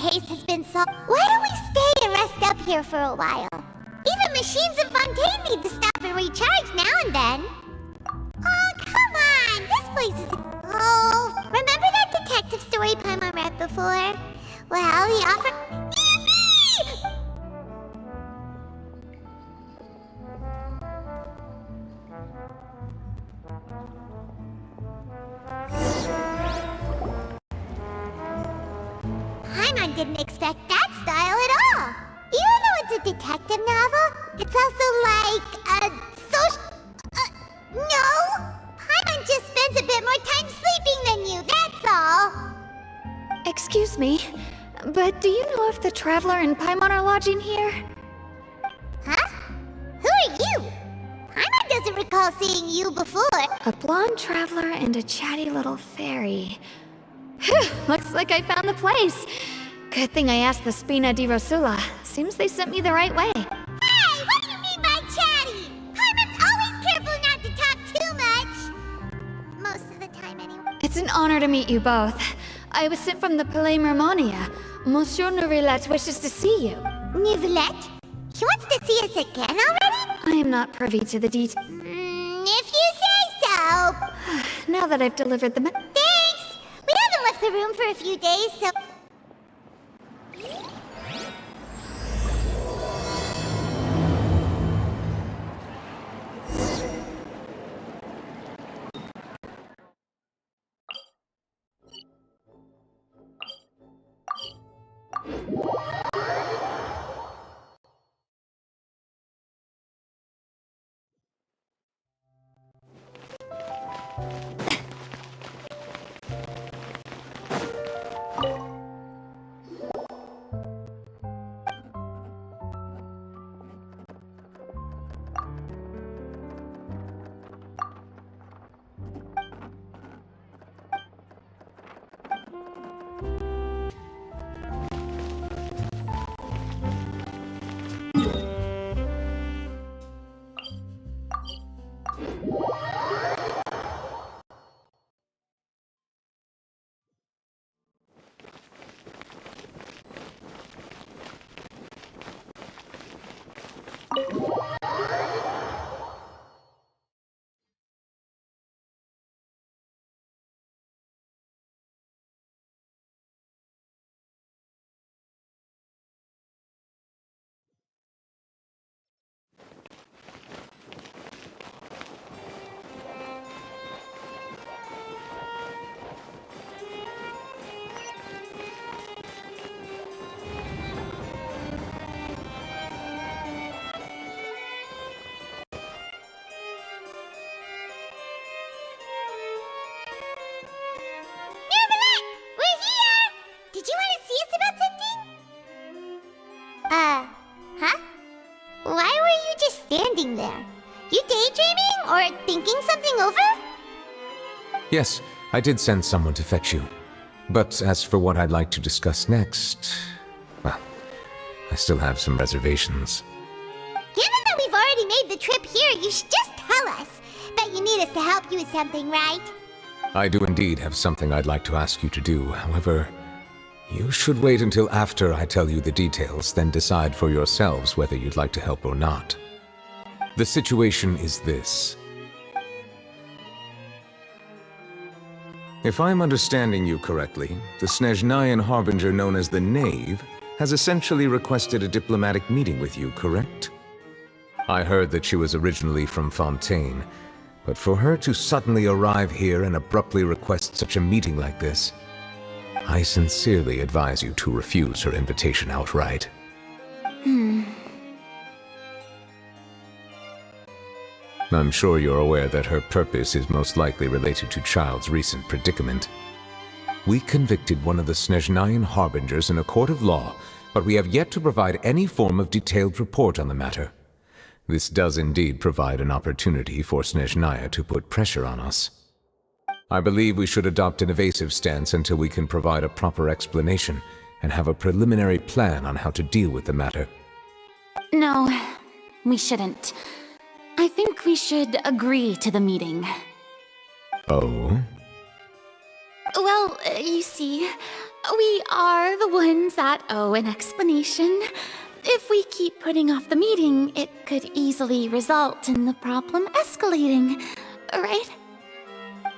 case has been solved. Why don't we stay and rest up here for a while? Even machines in Fontaine need to stop and recharge now and then. Oh, come on! This place is... Oh, remember that detective story Paimon read before? Well, he offered... Yippee! Paimon didn't expect that style at all. Even though it's a detective novel, it's also like a social... no! Paimon just spends a bit more time sleeping than you, that's all. Excuse me, but do you know if the Traveler and Paimon are lodging here? Huh? Who are you? Paimon doesn't recall seeing you before. A blonde traveler and a chatty little fairy. Phew, looks like I found the place. Good thing I asked the Spina di Rosula. Seems they sent me the right way. Hey, what do you mean by chatty? Paimon's always careful not to talk too much. Most of the time, anyway. It's an honor to meet you both. I was sent from the Palais Mermonia. Monsieur Nourilette wishes to see you. Nourilette? He wants to see us again already? I am not privy to the details. If you say so. Now that I've delivered the Thanks! We haven't left the room for a few days, so... Huh? Why were you just standing there? You daydreaming or thinking something over? Yes, I did send someone to fetch you. But as for what I'd like to discuss next, well, I still have some reservations. Given that we've already made the trip here, you should just tell us. Bet you need us to help you with something, right? I do indeed have something I'd like to ask you to do. However, you should wait until after I tell you the details, then decide for yourselves whether you'd like to help or not. The situation is this. If I'm understanding you correctly, the Snezhnayan harbinger known as the Knave has essentially requested a diplomatic meeting with you, correct? I heard that she was originally from Fontaine, but for her to suddenly arrive here and abruptly request such a meeting like this, I sincerely advise you to refuse her invitation outright. I'm sure you're aware that her purpose is most likely related to Child's recent predicament. We convicted one of the Snezhnayan harbingers in a court of law, but we have yet to provide any form of detailed report on the matter. This does indeed provide an opportunity for Snezhnaya to put pressure on us. I believe we should adopt an evasive stance until we can provide a proper explanation and have a preliminary plan on how to deal with the matter. No, we shouldn't. I think we should agree to the meeting. Oh? Well, you see, We are the ones that owe an explanation. If we keep putting off the meeting, it could easily result in the problem escalating, right?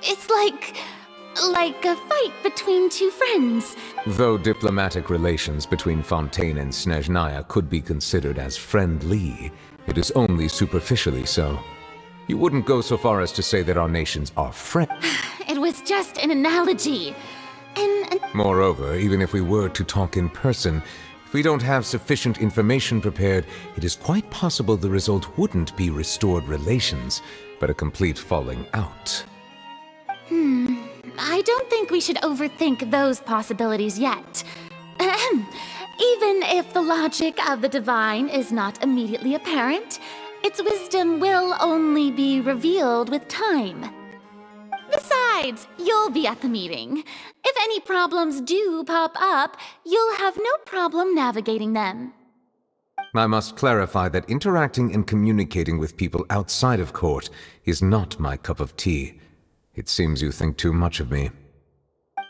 It's like a fight between two friends. Though diplomatic relations between Fontaine and Snezhnaya could be considered as friendly, it is only superficially so. You wouldn't go so far as to say that our nations are friends. It was just an analogy. Moreover, even if we were to talk in person, if we don't have sufficient information prepared, it is quite possible the result wouldn't be restored relations, but a complete falling out. I don't think we should overthink those possibilities yet. Even if the logic of the divine is not immediately apparent, its wisdom will only be revealed with time. Besides, you'll be at the meeting. If any problems do pop up, you'll have no problem navigating them. I must clarify that interacting and communicating with people outside of court is not my cup of tea. It seems you think too much of me.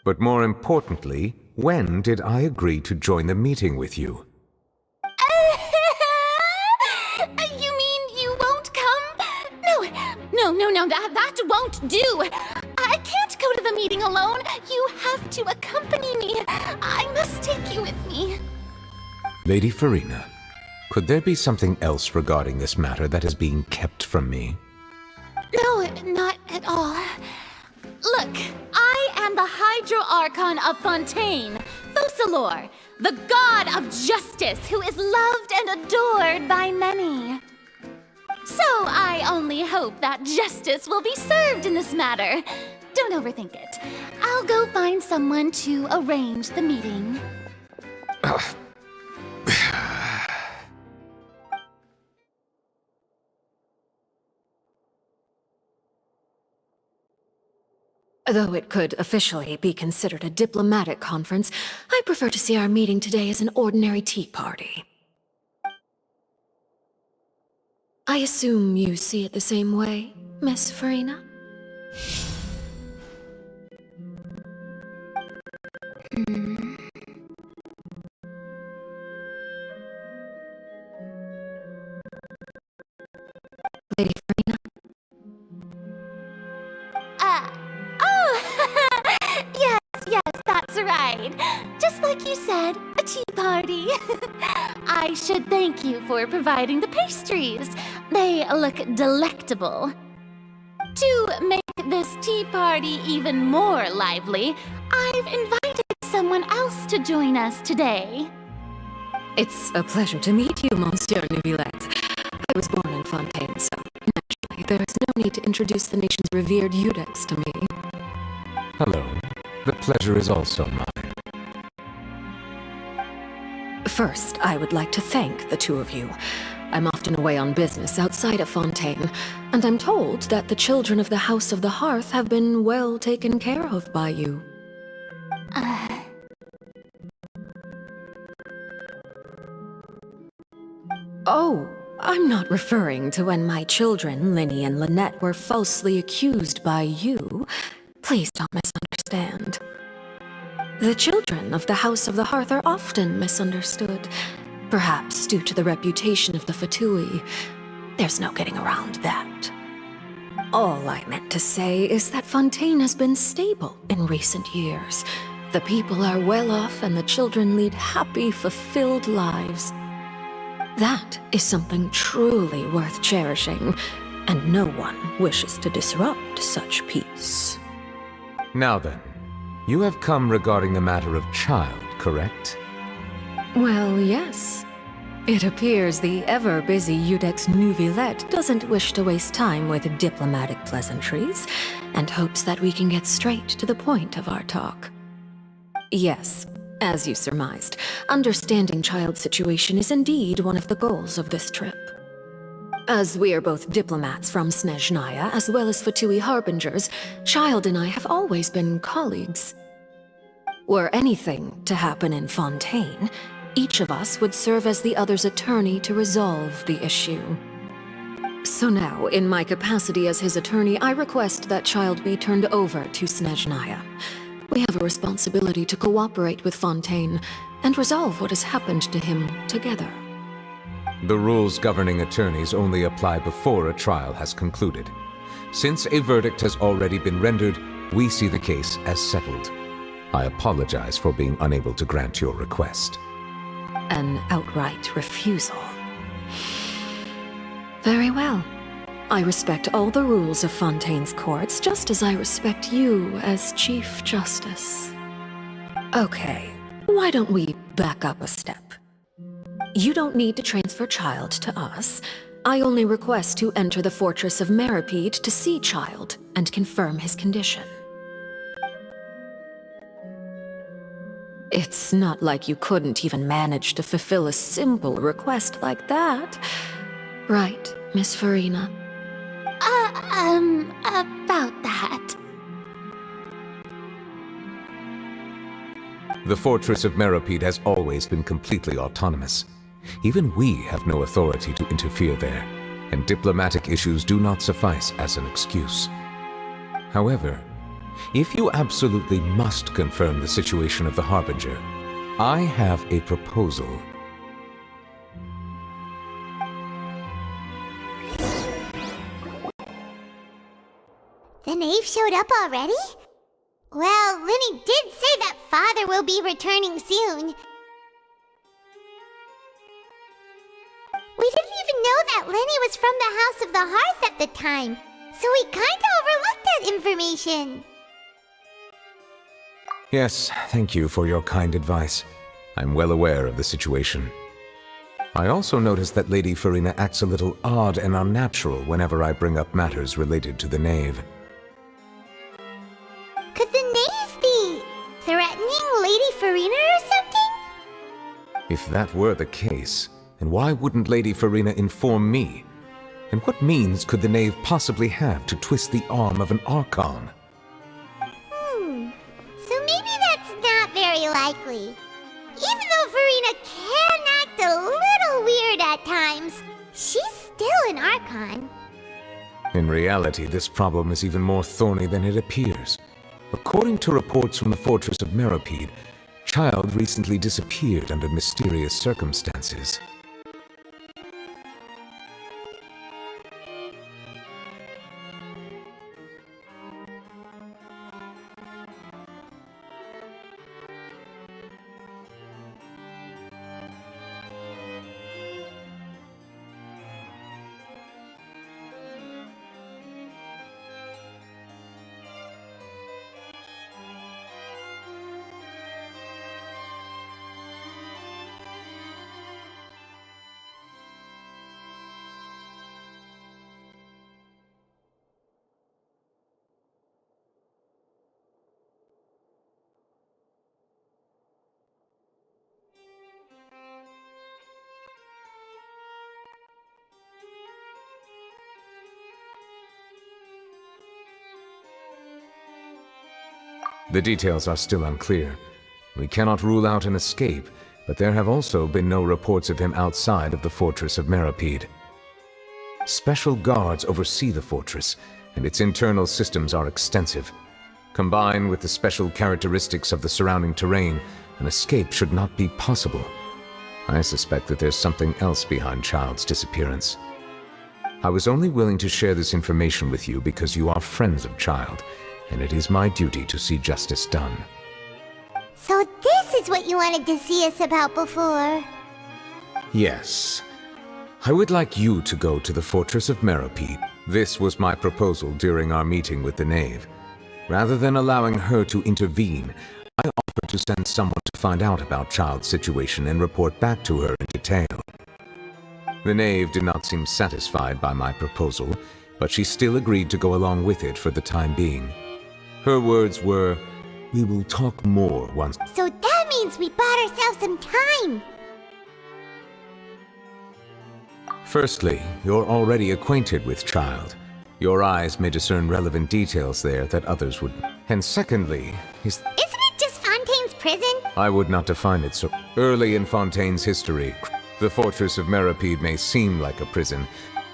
But more importantly, when did I agree to join the meeting with you? You mean you won't come? No, that won't do. I can't go to the meeting alone. You have to accompany me. I must take you with me. Lady Farina, could there be something else regarding this matter that is being kept from me? No, not at all. Look, I am the Hydro-Archon of Fontaine, Focalor, the god of justice who is loved and adored by many. So I only hope that justice will be served in this matter. Don't overthink it. I'll go find someone to arrange the meeting. Though it could officially be considered a diplomatic conference, I prefer to see our meeting today as an ordinary tea party. I assume you see it the same way, Miss Farina? Lady Farina? Yes, that's right. Just like you said, a tea party. I should thank you for providing the pastries. They look delectable. To make this tea party even more lively, I've invited someone else to join us today. It's a pleasure to meet you, Monsieur Neuvillette. I was born in Fontaine, so naturally there is no need to introduce the nation's revered Eudex to me. Hello. The pleasure is also mine. First, I would like to thank the two of you. I'm often away on business outside of Fontaine, and I'm told that the children of the House of the Hearth have been well taken care of by you. Oh, I'm not referring to when my children, Linny and Lynette, were falsely accused by you. Please don't misunderstand. The children of the House of the Hearth are often misunderstood, perhaps due to the reputation of the Fatui. There's no getting around that. All I meant to say is that Fontaine has been stable in recent years. The people are well off and the children lead happy, fulfilled lives. That is something truly worth cherishing, and no one wishes to disrupt such peace. Now then, you have come regarding the matter of child, correct? Well, yes. It appears the ever-busy Eudex Neuvillette doesn't wish to waste time with diplomatic pleasantries, and hopes that we can get straight to the point of our talk. Yes, as you surmised, understanding child's situation is indeed one of the goals of this trip. As we are both diplomats from Snezhnaya, as well as Fatui harbingers, Child and I have always been colleagues. Were anything to happen in Fontaine, each of us would serve as the other's attorney to resolve the issue. So now, in my capacity as his attorney, I request that Child be turned over to Snezhnaya. We have a responsibility to cooperate with Fontaine and resolve what has happened to him together. The rules governing attorneys only apply before a trial has concluded. Since a verdict has already been rendered, we see the case as settled. I apologize for being unable to grant your request. An outright refusal. Very well. I respect all the rules of Fontaine's courts, just as I respect you as Chief Justice. Okay, why don't we back up a step? You don't need to transfer Child to us. I only request to enter the fortress of Meripede to see Child and confirm his condition. It's not like you couldn't even manage to fulfill a simple request like that. Right, Miss Farina? About that. The fortress of Meripede has always been completely autonomous. Even we have no authority to interfere there, and diplomatic issues do not suffice as an excuse. However, if you absolutely must confirm the situation of the Harbinger, I have a proposal. The knave showed up already? Well, Linny did say that Father will be returning soon. We didn't even know that Linny was from the House of the Hearth at the time, so we kinda overlooked that information. Yes, thank you for your kind advice. I'm well aware of the situation. I also noticed that Lady Farina acts a little odd and unnatural whenever I bring up matters related to the knave. Could the knave be threatening Lady Farina or something? If that were the case, then why wouldn't Lady Farina inform me? And what means could the knave possibly have to twist the arm of an Archon? So maybe that's not very likely. Even though Farina can act a little weird at times, she's still an Archon. In reality, this problem is even more thorny than it appears. According to reports from the fortress of Meripede, Child recently disappeared under mysterious circumstances. The details are still unclear. We cannot rule out an escape, but there have also been no reports of him outside of the fortress of Meripede. Special guards oversee the fortress, and its internal systems are extensive. Combined with the special characteristics of the surrounding terrain, an escape should not be possible. I suspect that there's something else behind Child's disappearance. I was only willing to share this information with you because you are friends of Child, and it is my duty to see justice done. So this is what you wanted to see us about before. Yes. I would like you to go to the fortress of Meripede. This was my proposal during our meeting with the knave. Rather than allowing her to intervene, I offered to send someone to find out about Child's situation and report back to her in detail. The knave did not seem satisfied by my proposal, but she still agreed to go along with it for the time being. Her words were, "We will talk more once." So that means we bought ourselves some time. Firstly, you're already acquainted with Child. Your eyes may discern relevant details there that others wouldn't. And secondly, Isn't it just Fontaine's prison? I would not define it so. Early in Fontaine's history, the fortress of Meripede may seem like a prison.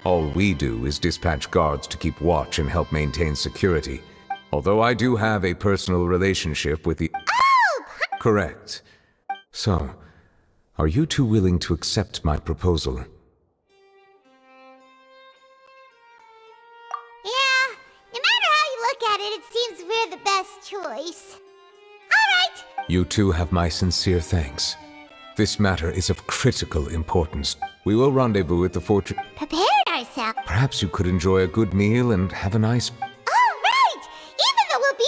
All we do is dispatch guards to keep watch and help maintain security. Although I do have a personal relationship with the... Oh! Correct. So, are you two willing to accept my proposal? Yeah, no matter how you look at it, it seems we're the best choice. Alright! You two have my sincere thanks. This matter is of critical importance. We will rendezvous at the fortress. Prepared ourselves. Perhaps you could enjoy a good meal and have a nice... Alright! Even though we'll be...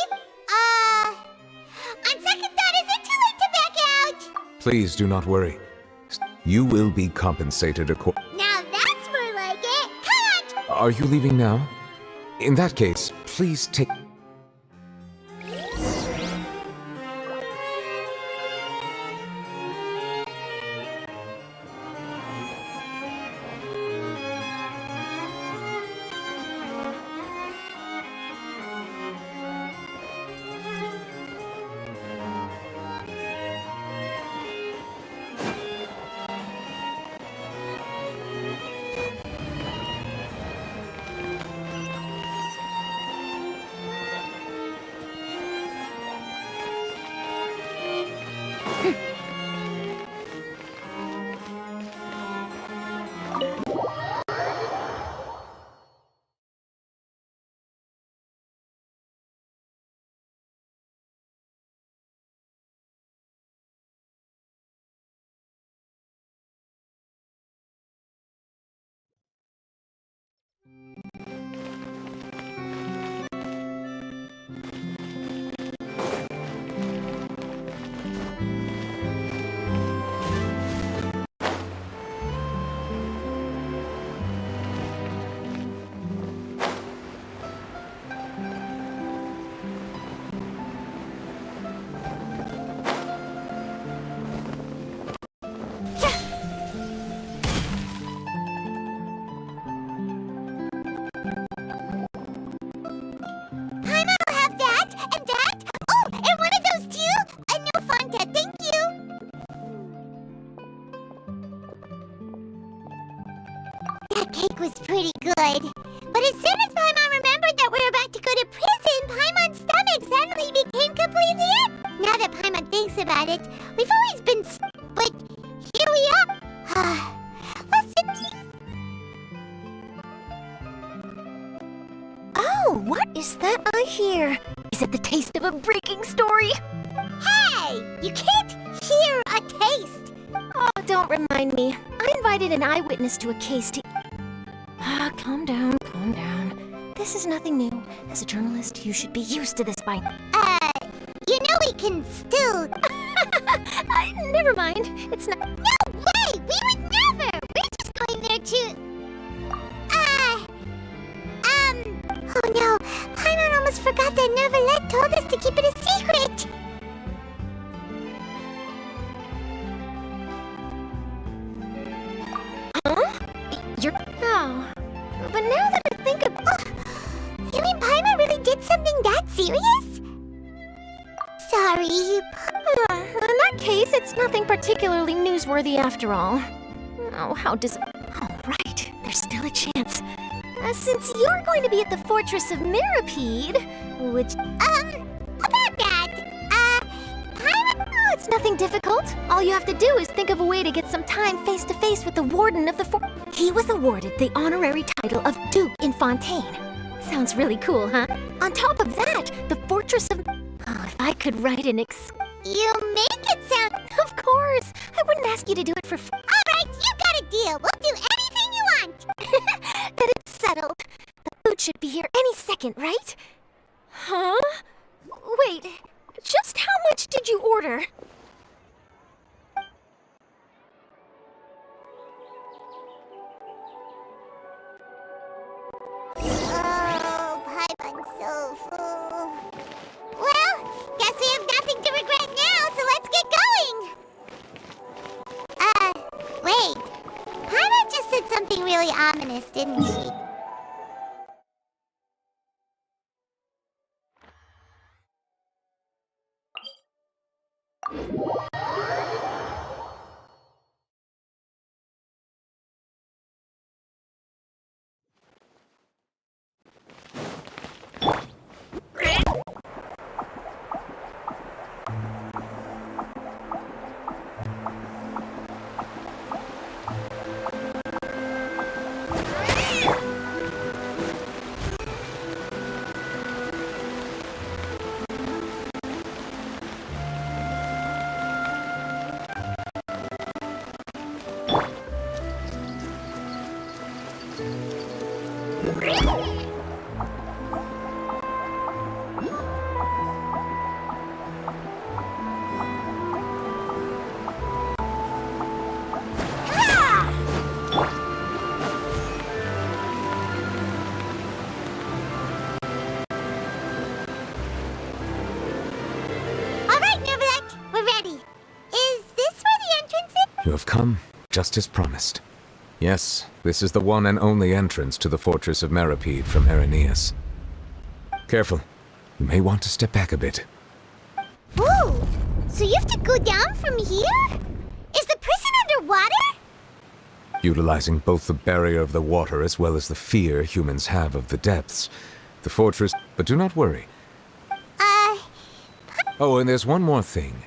On second thought, is it too late to back out? Please do not worry. You will be compensated accordingly. Now that's more like it. Come on! Are you leaving now? In that case, please take... Was pretty good. But as soon as Paimon remembered that we were about to go to prison, Paimon's stomach suddenly became completely empty. Now that Paimon thinks about it, we've always been but here we are. Oh, what is that I hear? Is it the taste of a breaking story? Hey! You can't hear a taste! Oh, don't remind me. I invited an eyewitness to a case to... calm down, calm down. This is nothing new. As a journalist, you should be used to this by... You know we can still... Never mind. It's not... No way! We would never! We're just going there to... Oh no! Paimon almost forgot that Neverlet told us to keep it a secret! You're... Oh... But now that I think of... You mean Paimon really did something that serious? Sorry, in that case, it's nothing particularly newsworthy after all. Oh, how Oh, right. There's still a chance. Since you're going to be at the Fortress of Mirapede, which... about that, Paimon... Oh, it's nothing difficult. All you have to do is think of a way to get some time face-to-face with the warden of the fort. He was awarded the honorary title of Duke in Fontaine. Sounds really cool, huh? On top of that, the Fortress of... Oh, if I could write an You make it sound... Of course! I wouldn't ask you to do it for free. Alright, you got a deal. We'll do anything you want. Then it's settled. The food should be here any second, right? Huh? Wait, just how much did you order? Oh, Paimon's so full. Well, guess we have nothing to regret now, so let's get going. Wait. Paimon just said something really ominous, didn't she? You have come, just as promised. Yes, this is the one and only entrance to the fortress of Meripede from Irenaeus. Careful. You may want to step back a bit. Whoa! So you have to go down from here? Is the prison underwater? Utilizing both the barrier of the water as well as the fear humans have of the depths, the fortress... But do not worry. Oh, and there's one more thing.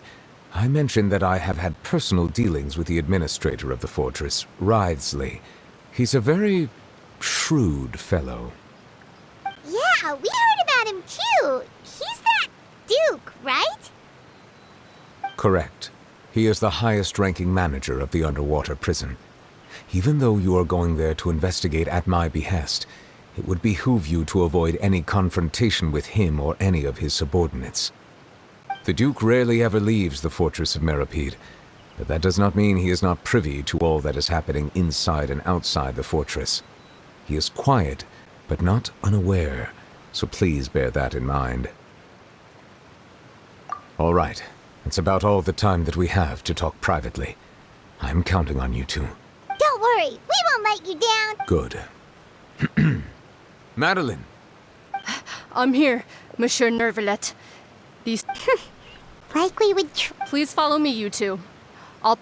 I mentioned that I have had personal dealings with the administrator of the fortress, Wriothesley. He's a very shrewd fellow. Yeah, we heard about him too. He's that Duke, right? Correct. He is the highest-ranking manager of the underwater prison. Even though you are going there to investigate at my behest, it would behoove you to avoid any confrontation with him or any of his subordinates. The Duke rarely ever leaves the fortress of Meripede, but that does not mean he is not privy to all that is happening inside and outside the fortress. He is quiet, but not unaware, so please bear that in mind. All right, that's about all the time that we have to talk privately. I'm counting on you two. Don't worry, we won't let you down. Good. Madeline! I'm here, Monsieur Nervalet. These... Like we would Please follow me, you two. I'll...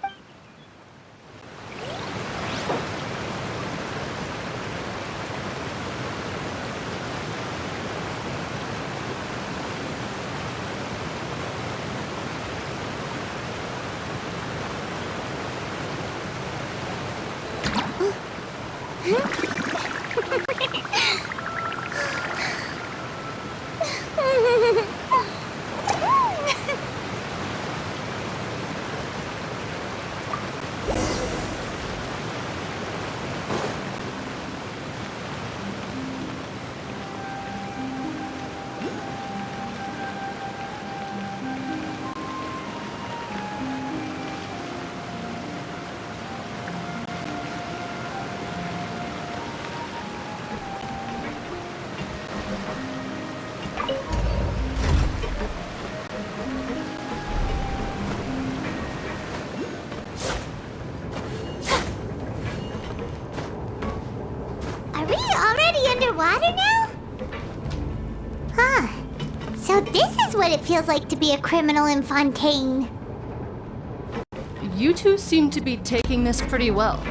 Are we already underwater now? Huh. So this is what it feels like to be a criminal in Fontaine. You two seem to be taking this pretty well.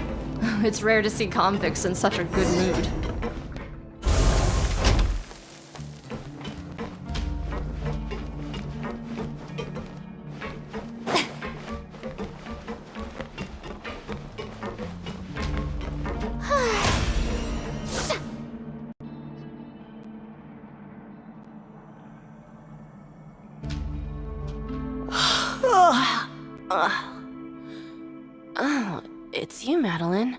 It's rare to see convicts in such a good mood. Oh, it's you, Madeline.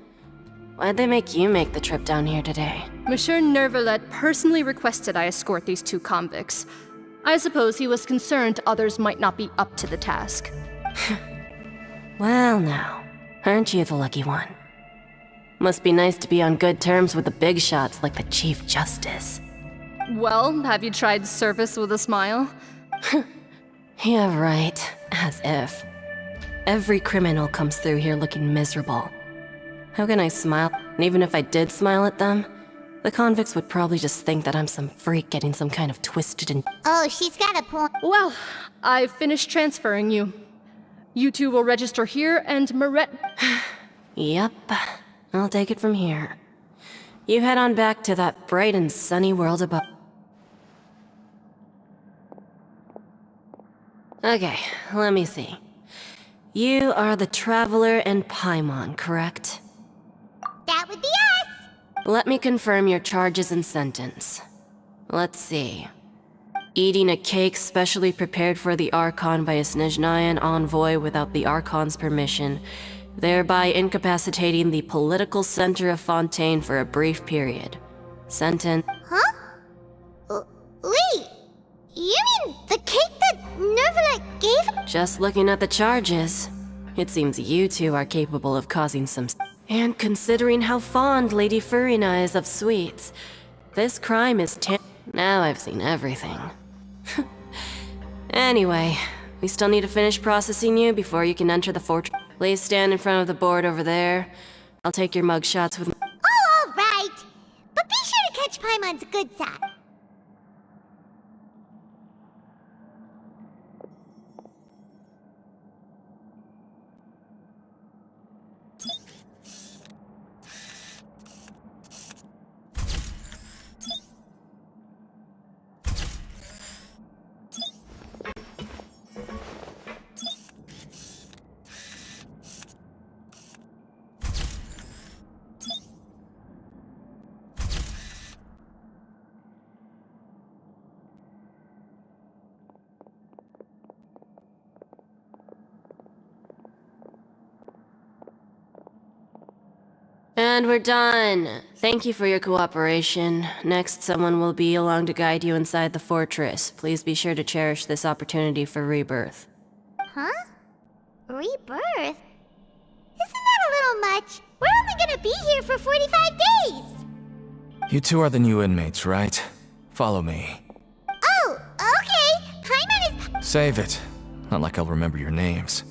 Why'd they make you make the trip down here today? Monsieur Nervalet personally requested I escort these two convicts. I suppose he was concerned others might not be up to the task. Well now, aren't you the lucky one? Must be nice to be on good terms with the big shots like the Chief Justice. Well, have you tried service with a smile? Yeah, right. As if. Every criminal comes through here looking miserable. How can I smile? And even if I did smile at them, the convicts would probably just think that I'm some freak getting some kind of twisted and... Oh, she's got a point. Well, I've finished transferring you. You two will register here, and Moret... Yep, I'll take it from here. You head on back to that bright and sunny world above. Okay, let me see. You are the Traveler and Paimon, correct? That would be us. Let me confirm your charges and sentence. Let's see. Eating a cake specially prepared for the Archon by a Snezhnayan envoy without the Archon's permission, thereby incapacitating the political center of Fontaine for a brief period. Sentence... Huh? Wait, you mean the cake that Nervalet gave? Just looking at the charges, it seems you two are capable of causing some... And considering how fond Lady Furina is of sweets, this crime is Now I've seen everything. Anyway, we still need to finish processing you before you can enter the fortress. Please stand in front of the board over there. I'll take your mug shots with... Oh, all right. But be sure to catch Paimon's good side. And we're done. Thank you for your cooperation. Next, someone will be along to guide you inside the fortress. Please be sure to cherish this opportunity for rebirth. Huh? Rebirth? Isn't that a little much? We're only gonna be here for 45 days! You two are the new inmates, right? Follow me. Oh, okay! Paimon is... Save it. Not like I'll remember your names.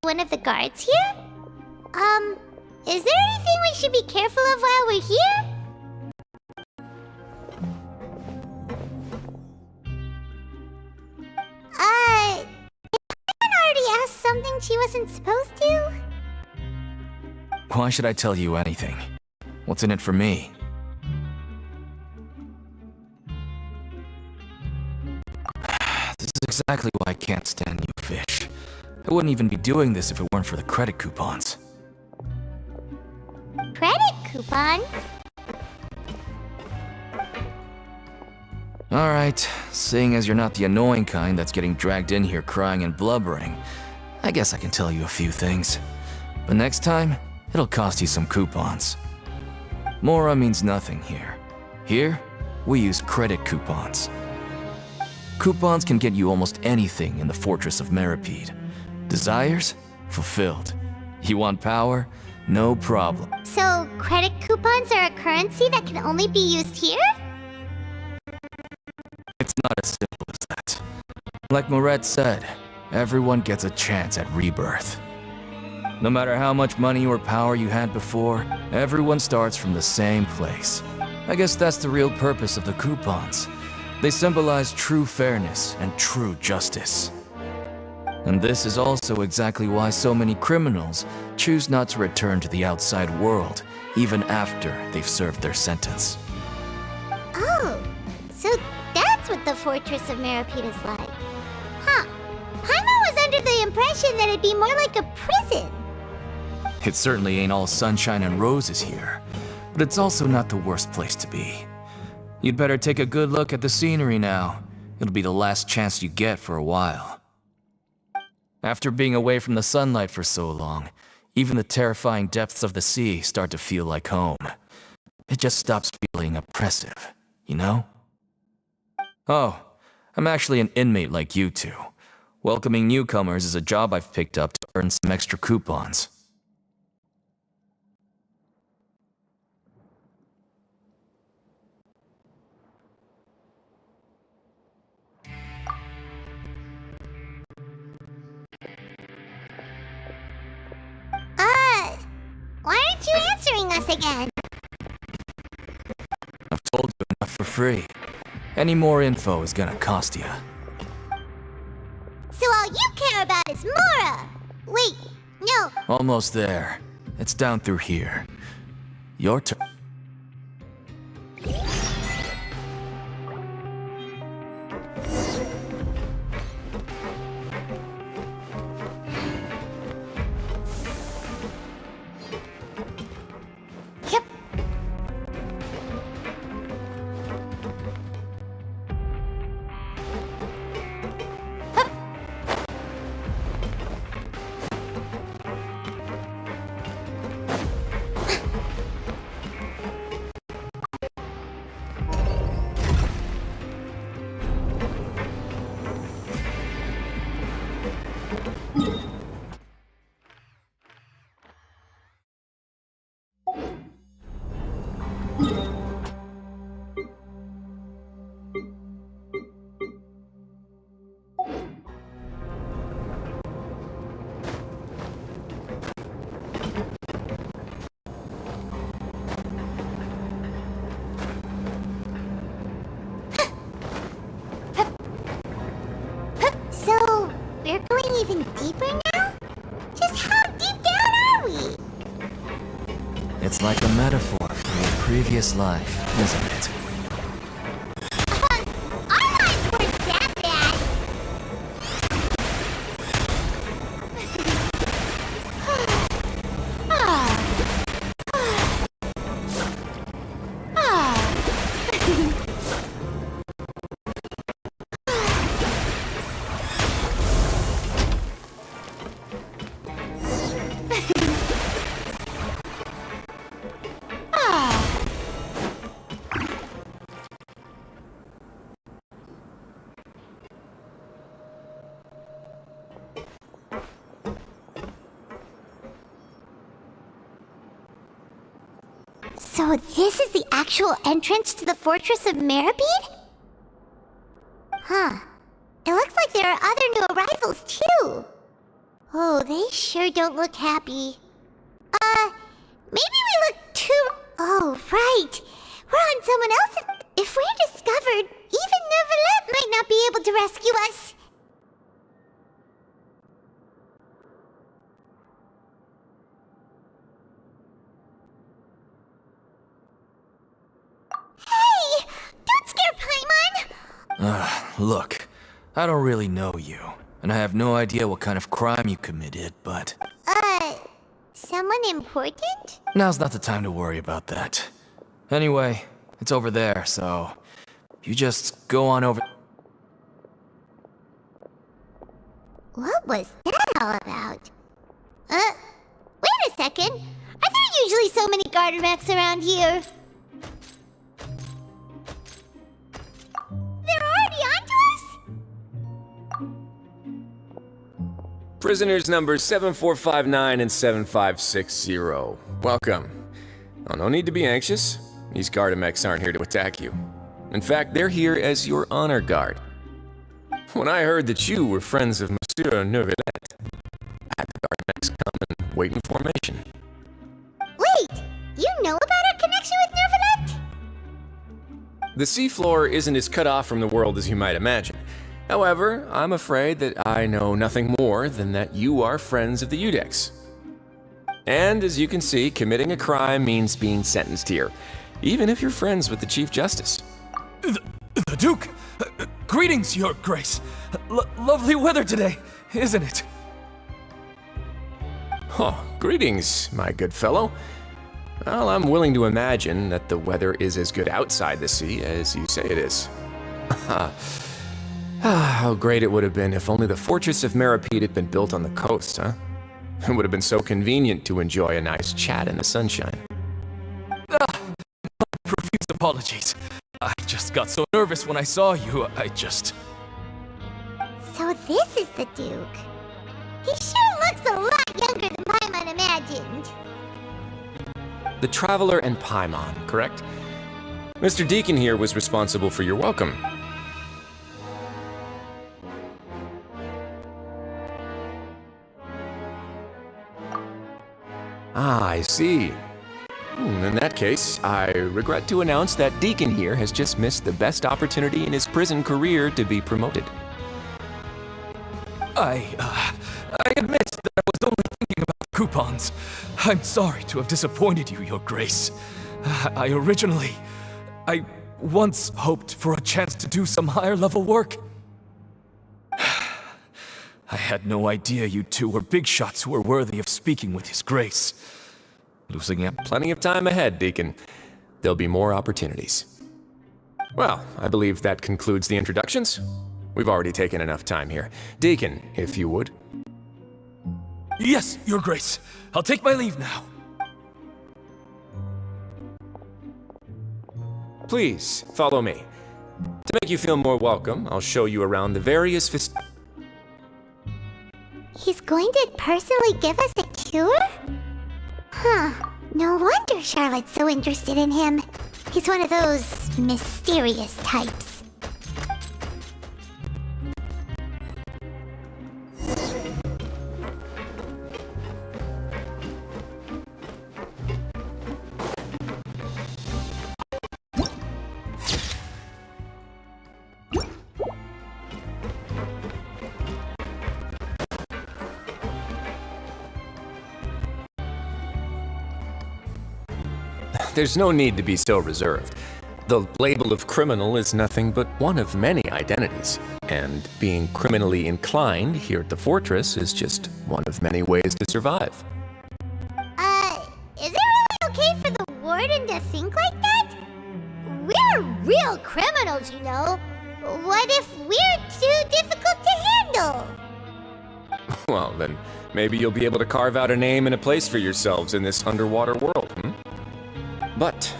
One of the guards here? Is there anything we should be careful of while we're here? Did Paimon already asked something she wasn't supposed to? Why should I tell you anything? What's in it for me? This is exactly why I can't stand you fish. I wouldn't even be doing this if it weren't for the credit coupons. Credit coupons? Alright, seeing as you're not the annoying kind that's getting dragged in here crying and blubbering, I guess I can tell you a few things. But next time, it'll cost you some coupons. Mora means nothing here. Here, we use credit coupons. Coupons can get you almost anything in the Fortress of Meripede. Desires? Fulfilled. You want power? No problem. So, credit coupons are a currency that can only be used here? It's not as simple as that. Like Moret said, everyone gets a chance at rebirth. No matter how much money or power you had before, everyone starts from the same place. I guess that's the real purpose of the coupons. They symbolize true fairness and true justice. And this is also exactly why so many criminals choose not to return to the outside world, even after they've served their sentence. Oh, so that's what the Fortress of Meripede is like. Huh. Paimon was under the impression that it'd be more like a prison. It certainly ain't all sunshine and roses here, but it's also not the worst place to be. You'd better take a good look at the scenery now. It'll be the last chance you get for a while. After being away from the sunlight for so long, even the terrifying depths of the sea start to feel like home. It just stops feeling oppressive, you know? Oh, I'm actually an inmate like you two. Welcoming newcomers is a job I've picked up to earn some extra coupons. Why aren't you answering us again? I've told you enough for free. Any more info is gonna cost you. all you care about is Mora! Wait, no. Almost there. It's down through here. Your turn. Yep. So, we're going even deeper now? Just how deep down are we? It's like a metaphor from your previous life, isn't it? Our lives weren't that bad. So this is the actual entrance to the Fortress of Meribed? Huh. It looks like there are other new arrivals too. Oh, they sure don't look happy. Maybe we look too... Oh, right. We're on someone else's... If we're discovered, even Neuvillette might not be able to rescue us. Hey! Don't scare Paimon! Look, I don't really know you, and I have no idea what kind of crime you committed, but... Someone important? Now's not the time to worry about that. Anyway, it's over there, so... You just go on over... What was that all about? Wait a second. Are there usually so many garter mechs around here? They're already onto us? Prisoners numbers 7459 and 7560. Welcome. Oh, no need to be anxious. These Gardamex aren't here to attack you. In fact, they're here as your honor guard. When I heard that you were friends of Monsieur Neuvillette, I had the Gardamex come and wait in formation. Wait! You know about our connection with Neuvillette? The seafloor isn't as cut off from the world as you might imagine. However, I'm afraid that I know nothing more than that you are friends of the Udex. And as you can see, committing a crime means being sentenced here, even if you're friends with the Chief Justice. The Duke! Greetings, Your Grace! Lovely weather today, isn't it? Oh, greetings, my good fellow. Well, I'm willing to imagine that the weather is as good outside the sea as you say it is. How great it would have been if only the Fortress of Meribed had been built on the coast, huh? It would have been so convenient to enjoy a nice chat in the sunshine. Profuse apologies. I just got so nervous when I saw you, So this is the Duke. He sure looks a lot younger than Paimon imagined. The Traveler and Paimon, correct? Mr. Deacon here was responsible for your welcome. Ah, I see. In that case, I regret to announce that Deacon here has just missed the best opportunity in his prison career to be promoted. I admit that I was only thinking about the coupons. I'm sorry to have disappointed you, Your Grace. I once hoped for a chance to do some higher-level work. I had no idea you two were big shots who were worthy of speaking with His Grace. Losing out. Plenty of time ahead, Deacon. There'll be more opportunities. Well, I believe that concludes the introductions. We've already taken enough time here. Deacon, if you would. Yes, Your Grace. I'll take my leave now. Please, follow me. To make you feel more welcome, I'll show you around the various He's going to personally give us a cure? Huh. No wonder Charlotte's so interested in him. He's one of those mysterious types. There's no need to be so reserved. The label of criminal is nothing but one of many identities, and being criminally inclined here at the fortress is just one of many ways to survive. Is it really okay for the warden to think like that? We're real criminals, you know. What if we're too difficult to handle? Well, then maybe you'll be able to carve out a name and a place for yourselves in this underwater world, But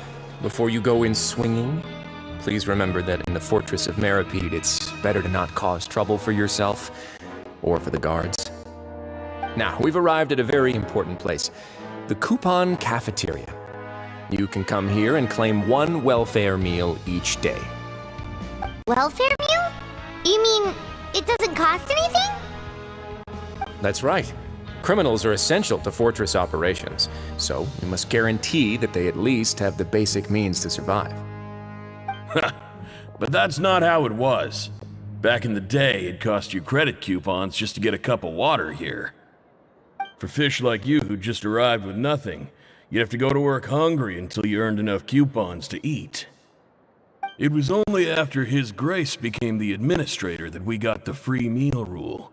before you go in swinging, please remember that in the Fortress of Meripede, it's better to not cause trouble for yourself or for the guards. Now, we've arrived at a very important place, the Coupon Cafeteria. You can come here and claim one welfare meal each day. Welfare meal? You mean it doesn't cost anything? That's right. Criminals are essential to fortress operations, so we must guarantee that they at least have the basic means to survive. But that's not how it was. Back in the day, it cost you credit coupons just to get a cup of water here. For fish like you who just arrived with nothing, you'd have to go to work hungry until you earned enough coupons to eat. It was only after His Grace became the administrator that we got the free meal rule.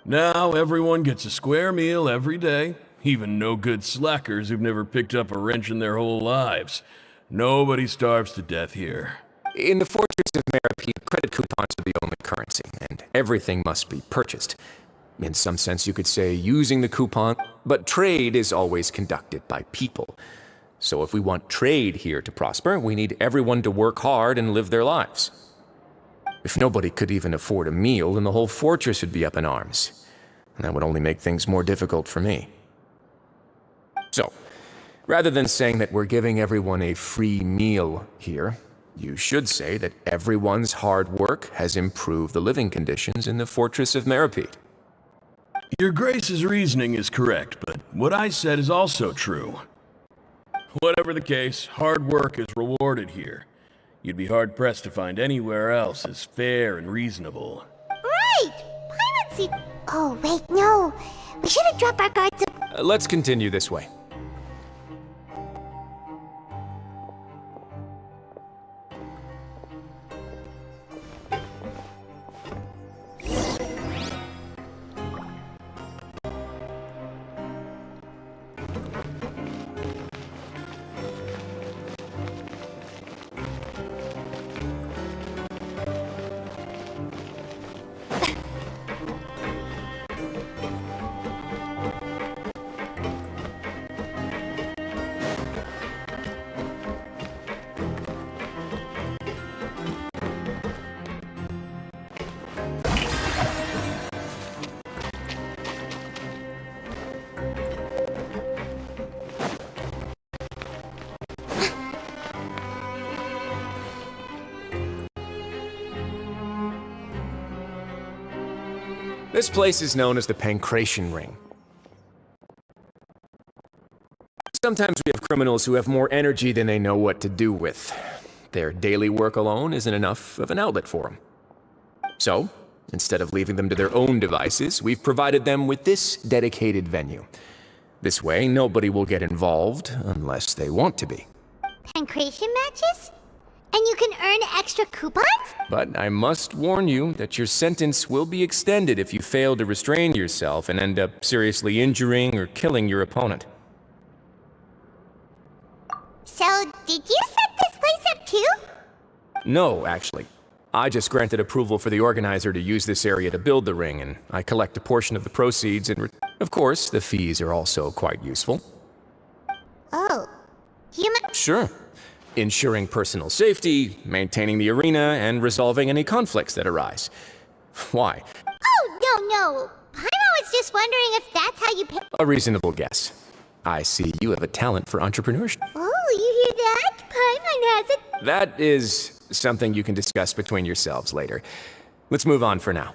Now everyone gets a square meal every day, even no-good slackers who've never picked up a wrench in their whole lives. Nobody starves to death here. In the Fortress of Meripede, credit coupons are the only currency, and everything must be purchased. In some sense, you could say using the coupon, but trade is always conducted by people. So if we want trade here to prosper, we need everyone to work hard and live their lives. If nobody could even afford a meal, then the whole fortress would be up in arms. And that would only make things more difficult for me. So, rather than saying that we're giving everyone a free meal here, you should say that everyone's hard work has improved the living conditions in the Fortress of Meripede. Your Grace's reasoning is correct, but what I said is also true. Whatever the case, hard work is rewarded here. You'd be hard-pressed to find anywhere else as fair and reasonable. Right! Piracy... Oh, wait, no. We should have dropped our guards... Let's continue this way. This place is known as the Pancration Ring. Sometimes we have criminals who have more energy than they know what to do with. Their daily work alone isn't enough of an outlet for them. So, Instead of leaving them to their own devices, we've provided them with this dedicated venue. This way, nobody will get involved unless they want to be. Pancration matches? And you can earn extra coupons? But I must warn you that your sentence will be extended if you fail to restrain yourself and end up seriously injuring or killing your opponent. So, did you set this place up too? No, actually. I just granted approval for the organizer to use this area to build the ring, and I collect a portion of the proceeds, and of course, the fees are also quite useful. Oh. Sure. Ensuring personal safety, maintaining the arena, and resolving any conflicts that arise. Why? Oh, no. Paimon was just wondering if that's how you pay. A reasonable guess. I see you have a talent for entrepreneurship. Oh, you hear that? Paimon has it. That is something you can discuss between yourselves later. Let's move on for now.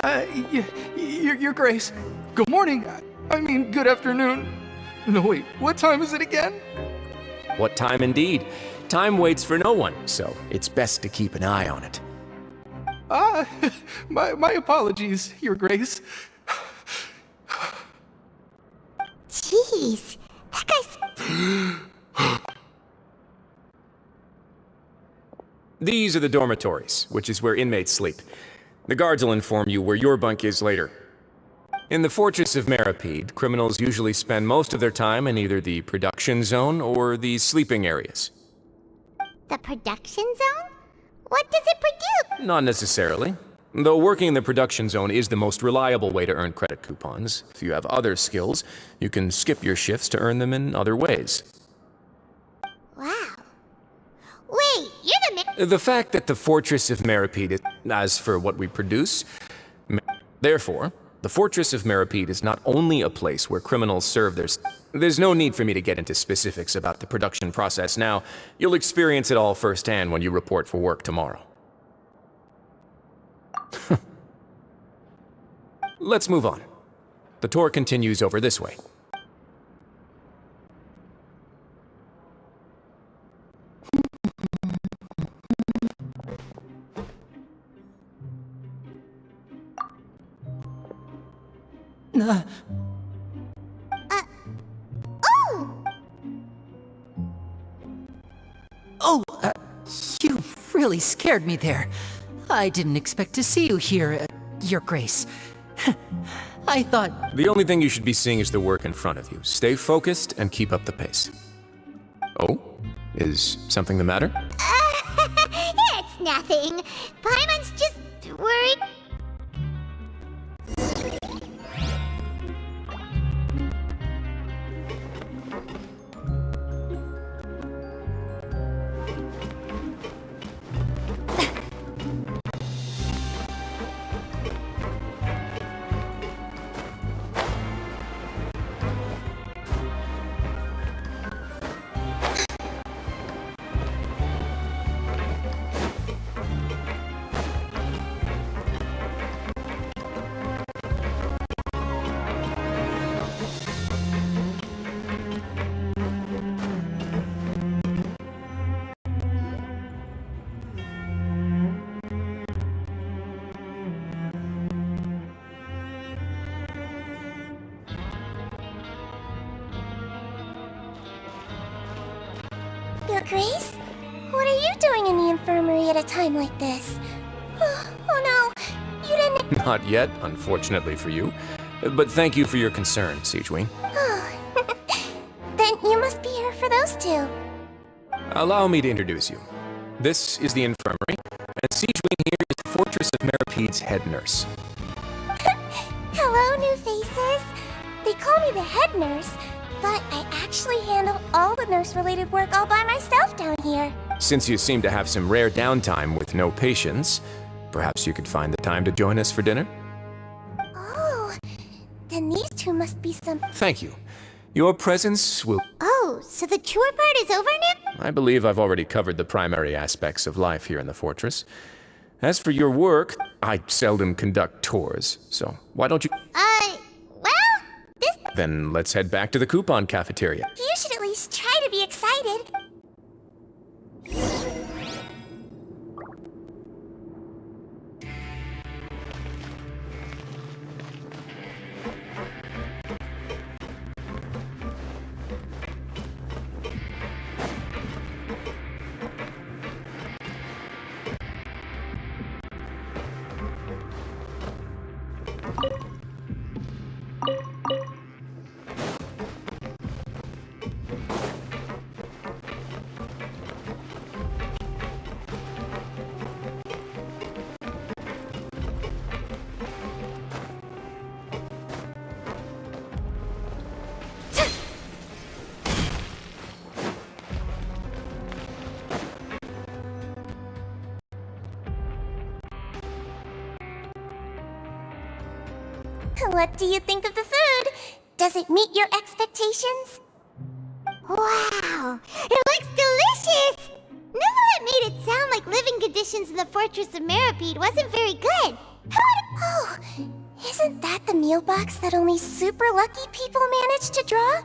Your Grace. Good morning. I mean, good afternoon. No, wait, what time is it again? What time indeed? Time waits for no one, so it's best to keep an eye on it. My apologies, Your Grace. Jeez, that guy's... These are the dormitories, which is where inmates sleep. The guards will inform you where your bunk is later. In the Fortress of Meripede, criminals usually spend most of their time in either the production zone or the sleeping areas. The production zone? What does it produce? Not necessarily. Though working in the production zone is the most reliable way to earn credit coupons, if you have other skills, you can skip your shifts to earn them in other ways. Wow. Wait, you're the The fact that the Fortress of Meripede is as for what we produce, therefore, the Fortress of Meripede is not only a place where criminals serve their... There's no need for me to get into specifics about the production process now. You'll experience it all firsthand when you report for work tomorrow. Let's move on. The tour continues over this way. You really scared me there. I didn't expect to see you here, Your Grace. I thought... The only thing you should be seeing is the work in front of you. Stay focused and keep up the pace. Oh? Is something the matter? It's nothing. Paimon's just worried. Your Grace? What are you doing in the infirmary at a time like this? Oh no, you didn't... Not yet, unfortunately for you. But thank you for your concern, Siegeween. Then you must be here for those two. Allow me to introduce you. This is the infirmary, and Siegeween here is the Fortress of Meripede's head nurse. Hello, new faces. They call me the head nurse, but I actually handle all the nurse-related work all by myself down here. Since you seem to have some rare downtime with no patients, perhaps you could find the time to join us for dinner? Oh, then these two must be some... Thank you. Your presence will... Oh, so the tour part is over now? I believe I've already covered the primary aspects of life here in the fortress. As for your work, I seldom conduct tours, so why don't you... Well, this... Then let's head back to the coupon cafeteria. You should at least try to be excited. What do you think of the food? Does it meet your expectations? Wow, it looks delicious! Neverlet made it sound like living conditions in the Fortress of Meripede wasn't very good. Oh, isn't that the meal box that only super lucky people manage to draw?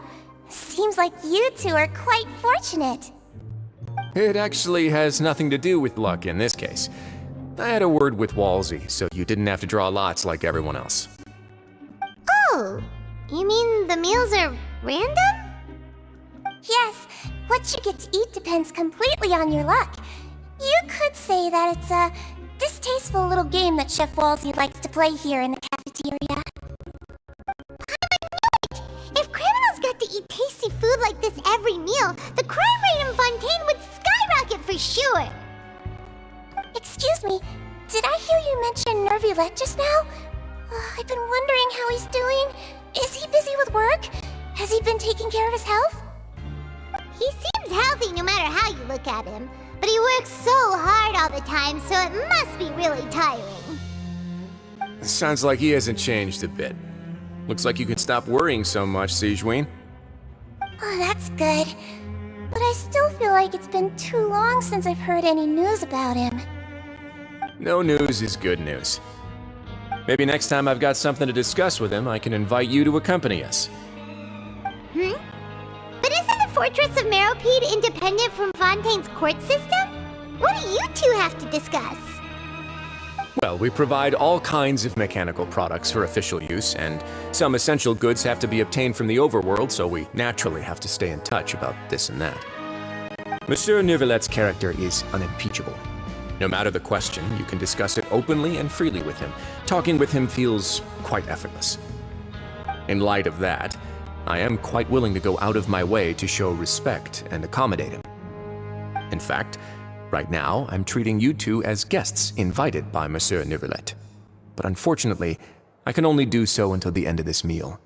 Seems like you two are quite fortunate. It actually has nothing to do with luck in this case. I had a word with Walsey, so you didn't have to draw lots like everyone else. Oh, you mean the meals are random? Yes, what you get to eat depends completely on your luck. You could say that it's a distasteful little game that Chef Walsey likes to play here in the cafeteria. If criminals got to eat tasty food like this every meal, the crime rate in Fontaine would skyrocket for sure. Excuse me, did I hear you mention Nervulette just now? I've been wondering how he's doing. Is he busy with work? Has he been taking care of his health? He seems healthy no matter how you look at him, but he works so hard all the time, so it must be really tiring. Sounds like he hasn't changed a bit. Looks like you can stop worrying so much, Sijween. Oh, that's good. But I still feel like it's been too long since I've heard any news about him. No news is good news. Maybe next time I've got something to discuss with him, I can invite you to accompany us. But isn't the Fortress of Meropide independent from Fontaine's court system? What do you two have to discuss? Well, we provide all kinds of mechanical products for official use, and some essential goods have to be obtained from the overworld, so we naturally have to stay in touch about this and that. Monsieur Nervulette's character is unimpeachable. No matter the question, you can discuss it openly and freely with him. Talking with him feels quite effortless. In light of that, I am quite willing to go out of my way to show respect and accommodate him. In fact, right now, I'm treating you two as guests invited by Monsieur Nervulette. But unfortunately, I can only do so until the end of this meal.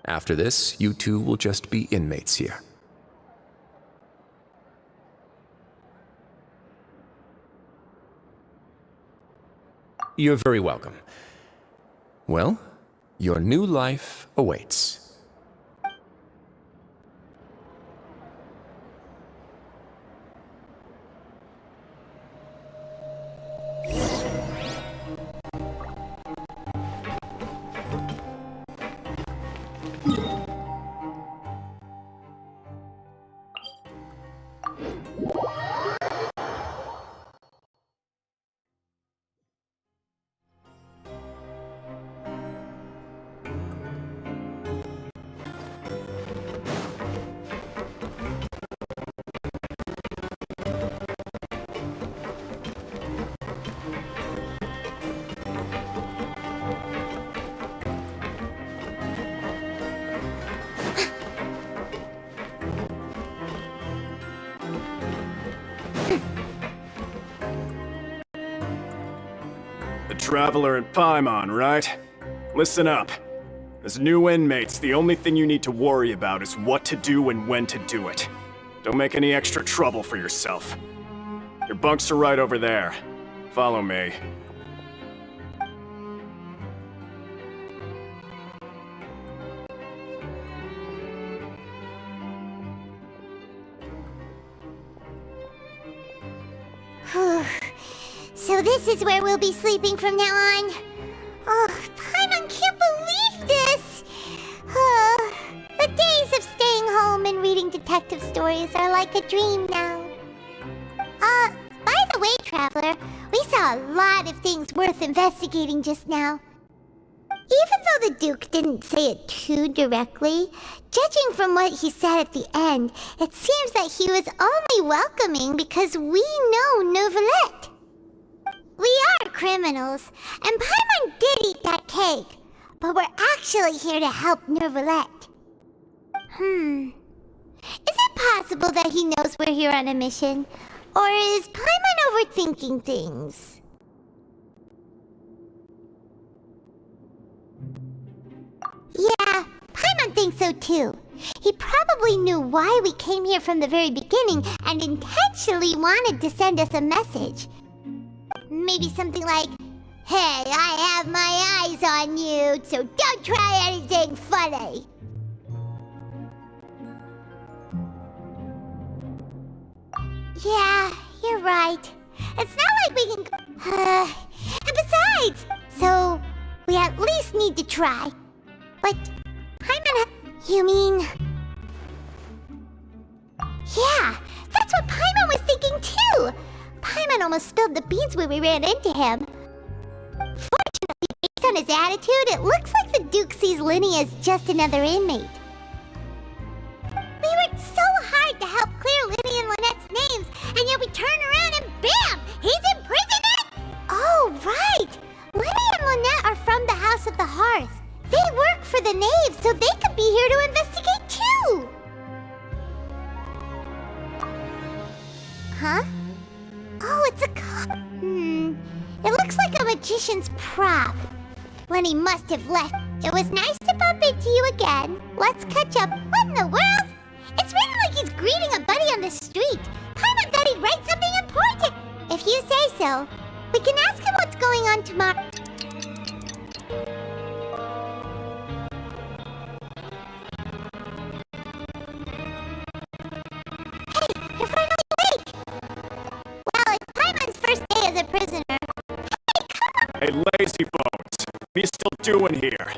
After this, you two will just be inmates here. You're very welcome. Well, your new life awaits. The Traveler and Paimon, right? Listen up. As new inmates, the only thing you need to worry about is what to do and when to do it. Don't make any extra trouble for yourself. Your bunks are right over there. Follow me. So this is where we'll be sleeping from now on. Oh, Paimon can't believe this! The days of staying home and reading detective stories are like a dream now. By the way, Traveler, we saw a lot of things worth investigating just now. Even though the Duke didn't say it too directly, judging from what he said at the end, it seems that he was only welcoming because we know Nervulette. We are criminals, and Paimon did eat that cake, but we're actually here to help Nervulette. Is it possible that he knows we're here on a mission? Or is Paimon overthinking things? Yeah, Paimon thinks so too. He probably knew why we came here from the very beginning and intentionally wanted to send us a message. Maybe something like, "Hey, I have my eyes on you, so don't try anything funny." Yeah, you're right. It's not like we can... And besides, could try. But Paimon... You mean... Yeah, that's what Paimon was thinking too! Paimon almost spilled the beans when we ran into him. Fortunately, based on his attitude, it looks like the Duke sees Linny as just another inmate. We worked so hard to help clear Linny and Lynette's names, and yet we turn around and bam! He's in prison! Oh, right! Linny and Lynette are from the House of the Hearth. They work for the Knave, so they could be here to investigate too! Huh? Oh, it's a It looks like a magician's prop. Lenny must have left. It was nice to bump into you again. Let's catch up. What in the world? It's written like he's greeting a buddy on the street. Paimon thought he'd write something important. If you say so. We can ask him what's going on tomorrow. Hey, you're finally awake! Well, it's Paimon's first day as a prisoner. Hey, come on! Hey, lazy bones. What are you still doing here?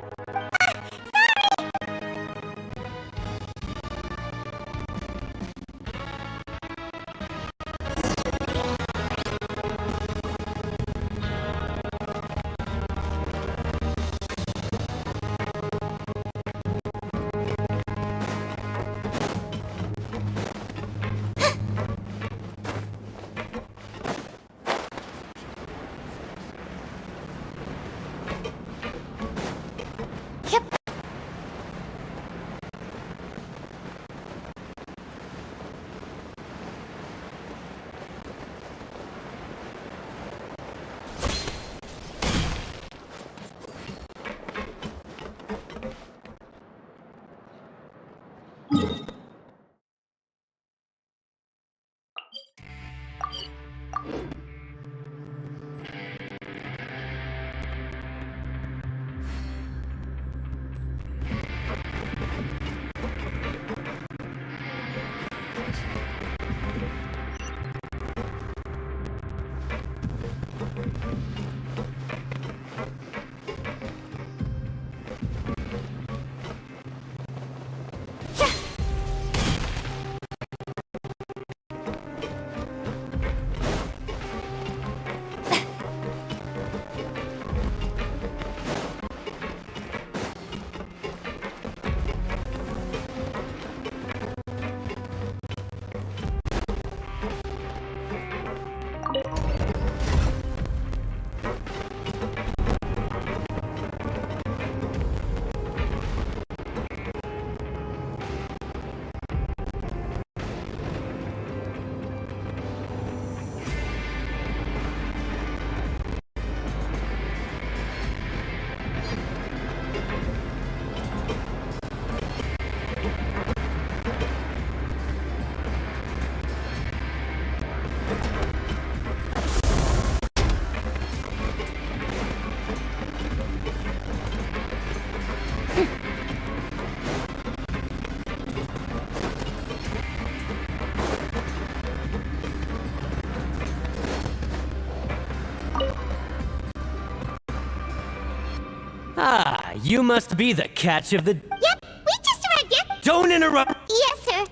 Ah, you must be the catch of the... Yep, we just arrived here. Don't interrupt! Yes, sir.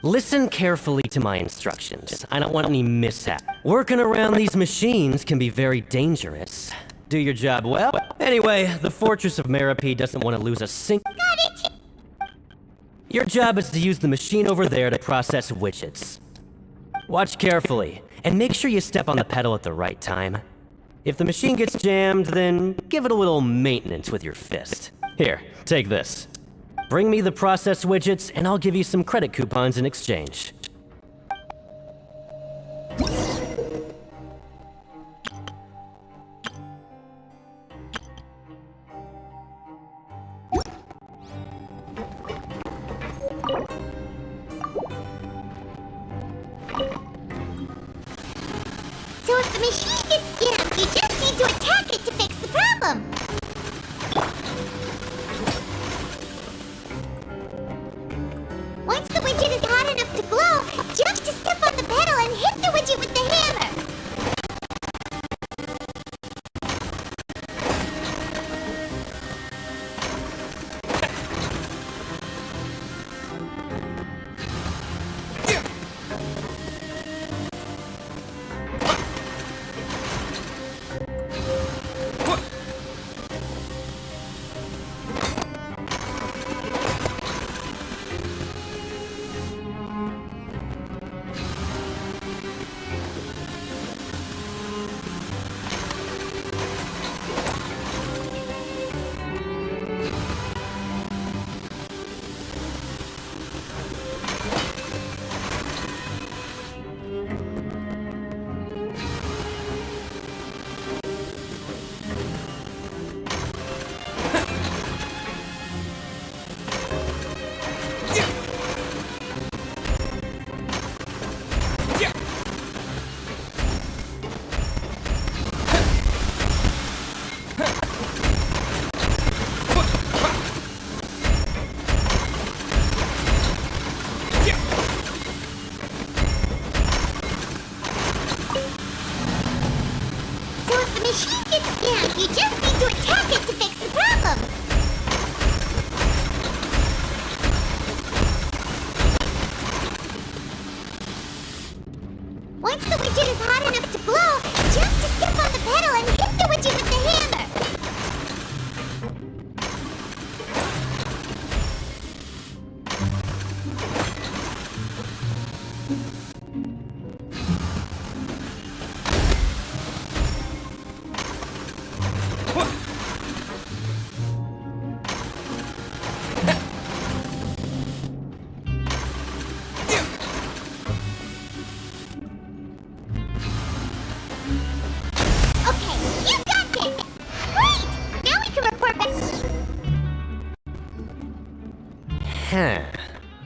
Listen carefully to my instructions. I don't want any mishap. Working around these machines can be very dangerous. Do your job well. Anyway, the Fortress of Merope doesn't want to lose a single... Got it. Your job is to use the machine over there to process widgets. Watch carefully, and make sure you step on the pedal at the right time. If the machine gets jammed, then give it a little maintenance with your fist. Here, take this. Bring me the process widgets, and I'll give you some credit coupons in exchange. So if the machine gets jammed, you just need to attack it to fix the problem. Once the widget is hot enough to glow, You just need to attack it to fix the problem. Once the widget is hot enough to blow, just step on the pedal and hit the widget with the hammer.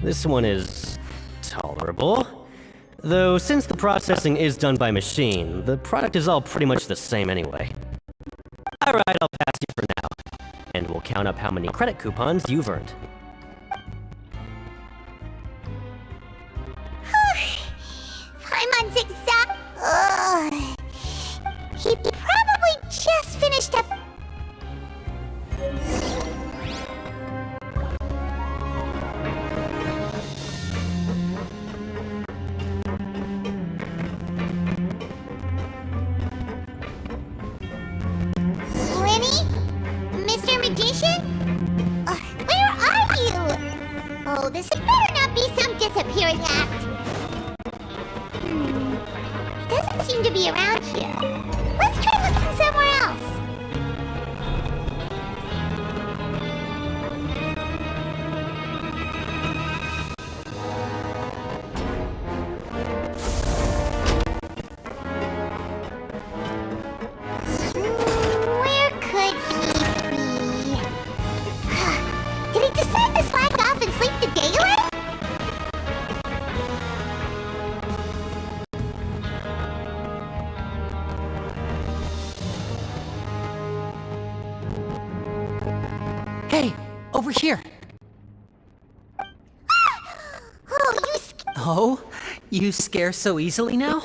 This one is tolerable. Though since the processing is done by machine, the product is all pretty much the same anyway. Alright, I'll pass you for now. And we'll count up how many credit coupons you've earned. Paimon's exact... He probably just finished up... Oh, this had better not be some disappearing act. He doesn't seem to be around here. Let's try looking somewhere else. Where could he be? Did he decide to slack off and sleep the day away? Hey, over here. Oh, you scare so easily now?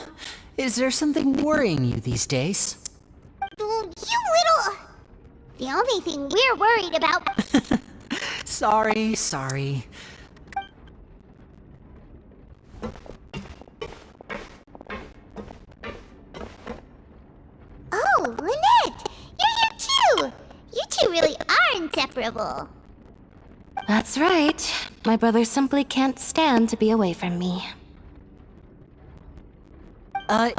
Is there something worrying you these days? You little... The only thing we're worried about... Sorry. Oh, Lynette! You're here too! You two really are inseparable. That's right. My brother simply can't stand to be away from me.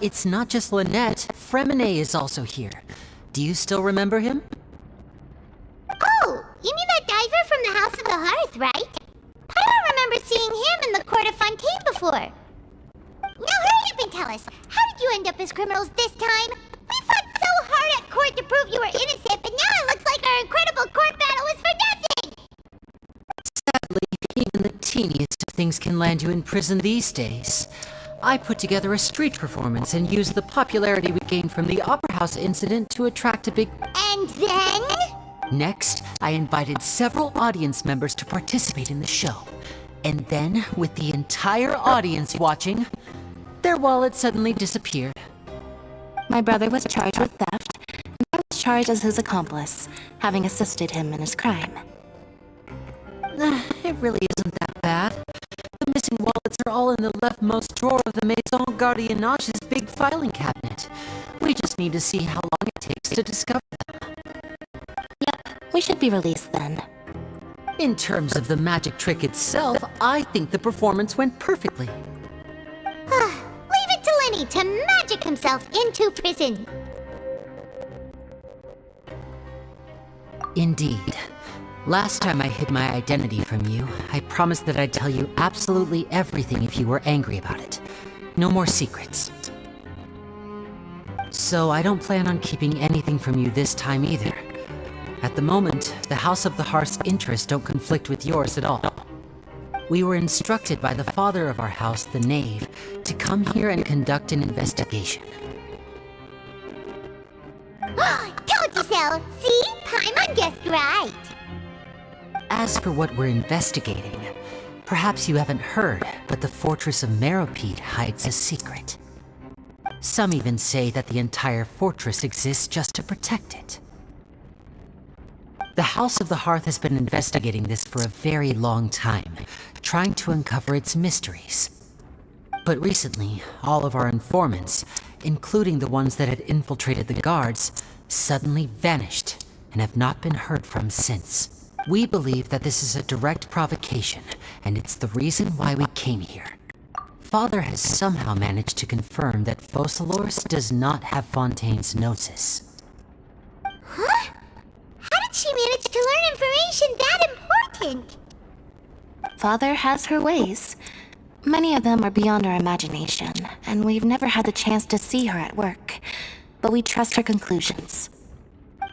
It's not just Lynette. Fremine is also here. Do you still remember him? Oh, you mean that diver from the House of the Hearth, right? I don't remember seeing him in the Court of Fontaine before. Now hurry up and tell us, how did you end up as criminals this time? We fought so hard at court to prove you were innocent, but now it looks like our incredible court battle was for nothing! Sadly, even the teeniest of things can land you in prison these days. I put together a street performance and used the popularity we gained from the Opera House incident to attract a big... And then? Next, I invited several audience members to participate in the show. And then, with the entire audience watching, their wallet suddenly disappeared. My brother was charged with theft, and I was charged as his accomplice, having assisted him in his crime. It really isn't that bad. The missing wallets are all in the leftmost drawer of the Maison Gardiennage's big filing cabinet. We just need to see how long it takes to discover them. Yep, we should be released then. In terms of the magic trick itself, I think the performance went perfectly. Leave it to Lenny to magic himself into prison. Indeed. Last time I hid my identity from you, I promised that I'd tell you absolutely everything if you were angry about it. No more secrets. So I don't plan on keeping anything from you this time either. At the moment, the House of the Hearth's interests don't conflict with yours at all. We were instructed by the father of our house, the Knave, to come here and conduct an investigation. Told you so! See? Paimon guessed right! As for what we're investigating, perhaps you haven't heard, but the fortress of Meropide hides a secret. Some even say that the entire fortress exists just to protect it. The House of the Hearth has been investigating this for a very long time, trying to uncover its mysteries. But recently, all of our informants, including the ones that had infiltrated the guards, suddenly vanished and have not been heard from since. We believe that this is a direct provocation, and it's the reason why we came here. Father has somehow managed to confirm that Focalors does not have Fontaine's gnosis. Huh? How did she manage to learn information that important? Father has her ways. Many of them are beyond our imagination, and we've never had the chance to see her at work. But we trust her conclusions.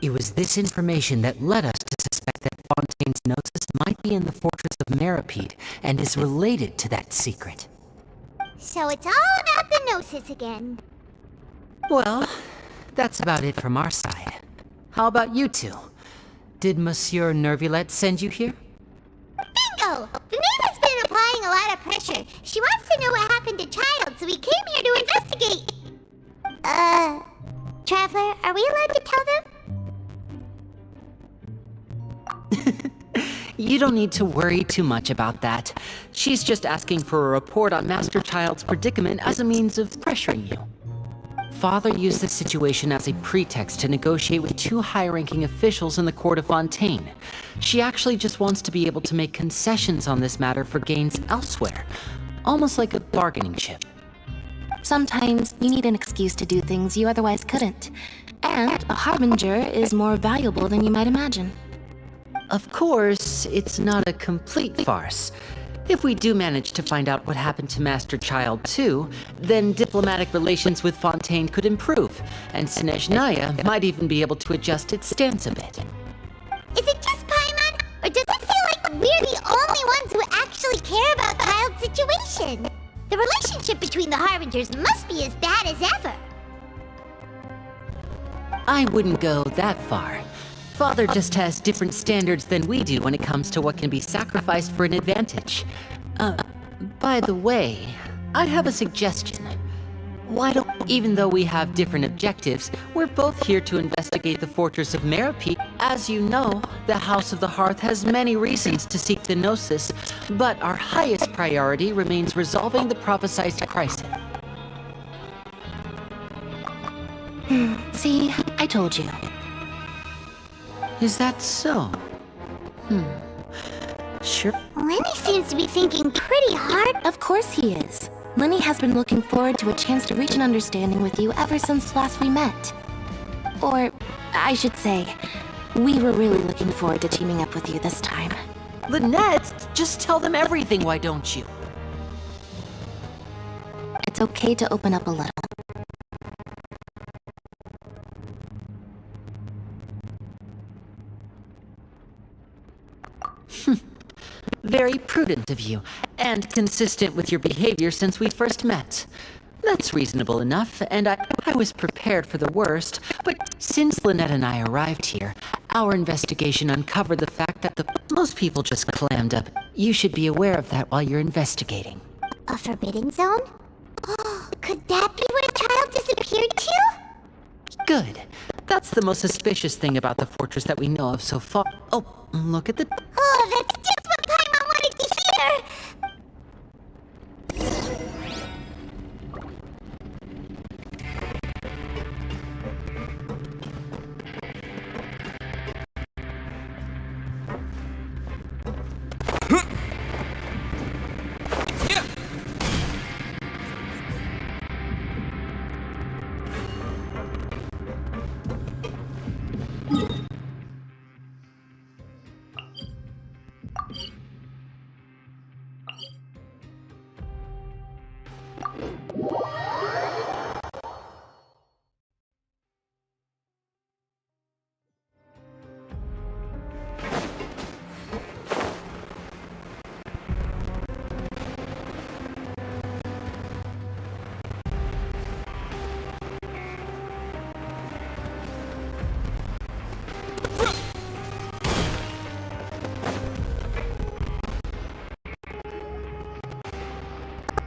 It was this information that led us to suspect that Fontaine's gnosis might be in the fortress of Meripede and is related to that secret. So it's all about the gnosis again. Well, that's about it from our side. How about you two? Did Monsieur Nervulette send you here? Bingo! The maid has been applying a lot of pressure. She wants to know what happened to Child, so we came here to investigate. Traveler, are we allowed to tell them? You don't need to worry too much about that. She's just asking for a report on Master Child's predicament as a means of pressuring you. Father used the situation as a pretext to negotiate with two high-ranking officials in the court of Fontaine. She actually just wants to be able to make concessions on this matter for gains elsewhere, almost like a bargaining chip. Sometimes you need an excuse to do things you otherwise couldn't. And a harbinger is more valuable than you might imagine. Of course, it's not a complete farce. If we do manage to find out what happened to Master Child too, then diplomatic relations with Fontaine could improve, and Snezhnaya might even be able to adjust its stance a bit. Is it just Paimon, or does it feel like we're the only ones who actually care about Child's situation? The relationship between the Harbingers must be as bad as ever. I wouldn't go that far. Father just has different standards than we do when it comes to what can be sacrificed for an advantage. By the way, I have a suggestion. Why don't, even though we have different objectives, we're both here to investigate the fortress of Meripede. As you know, the House of the Hearth has many reasons to seek the Gnosis, but our highest priority remains resolving the prophesized crisis. See, I told you. Is that so? Sure. Lenny seems to be thinking pretty hard. Of course he is. Lenny has been looking forward to a chance to reach an understanding with you ever since last we met. Or, I should say, we were really looking forward to teaming up with you this time. Lynette, just tell them everything, why don't you? It's okay to open up a little. Very prudent of you, and consistent with your behavior since we first met. That's reasonable enough, and I was prepared for the worst, but since Lynette and I arrived here, our investigation uncovered the fact that most people just clammed up. You should be aware of that while you're investigating. A forbidden zone? Could that be where Child disappeared to? Good. That's the most suspicious thing about the fortress that we know of so far. Oh, look at the... Oh, that's just what Paimon wanted to hear!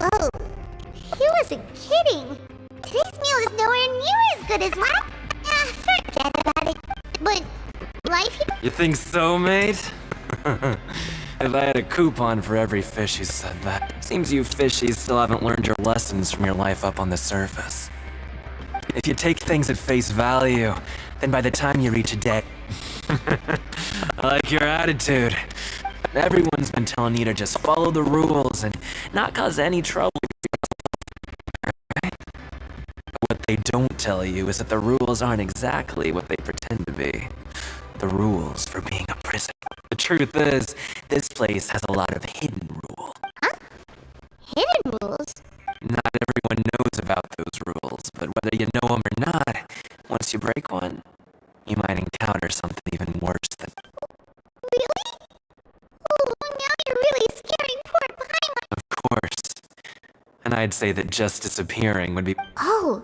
Oh, he wasn't kidding. Today's meal is nowhere near as good as last. Forget about it. But life here? You think so, mate? If I had a coupon for every fish who said that. Seems you fishies still haven't learned your lessons from your life up on the surface. If you take things at face value, then by the time you reach a day... I like your attitude. Everyone's been telling you to just follow the rules and not cause any trouble. What they don't tell you is that the rules aren't exactly what they pretend to be. The rules for being a prisoner. The truth is, this place has a lot of hidden rules. Huh? Hidden rules? Not everyone knows about those rules, but whether you know them or not, once you break one, you might encounter something even worse than... Really? Oh, now you're really scaring poor Paimon. Of course. And I'd say that just disappearing would be... Oh,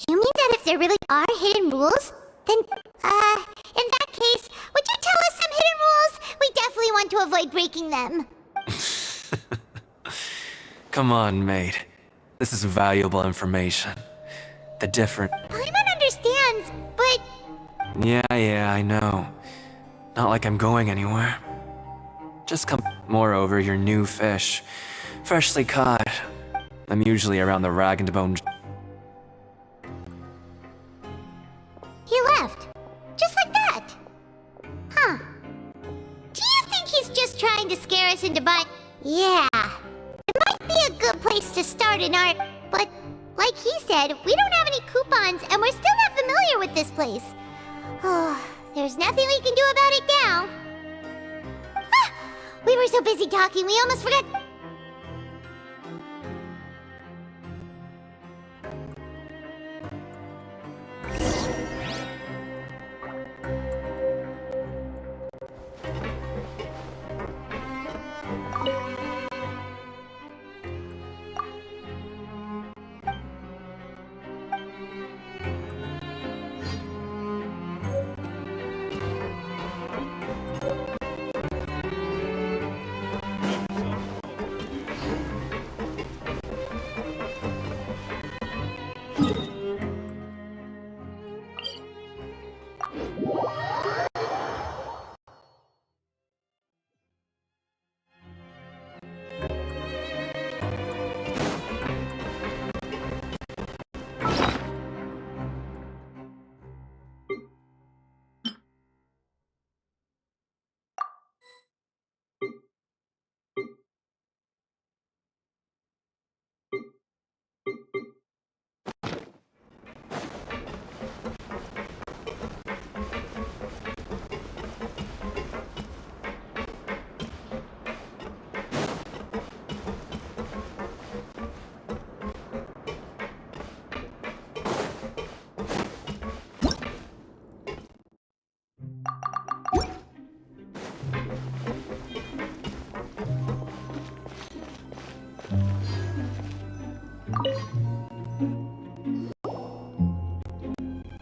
you mean that if there really are hidden rules, then, in that case, would you tell us some hidden rules? We definitely want to avoid breaking them. Come on, mate. This is valuable information. The different... Paimon understands, but... Yeah, I know. Not like I'm going anywhere. Just come... Moreover, you're new fish. Freshly caught. I'm usually around the rag and bone... He left. Just like that. Huh. Do you think he's just trying to scare us into buying... Yeah. It might be a good place to start an art, but like he said, we don't have any coupons and we're still not familiar with this place. Oh, there's nothing we can do about it now. Ah, we were so busy talking, we almost forgot...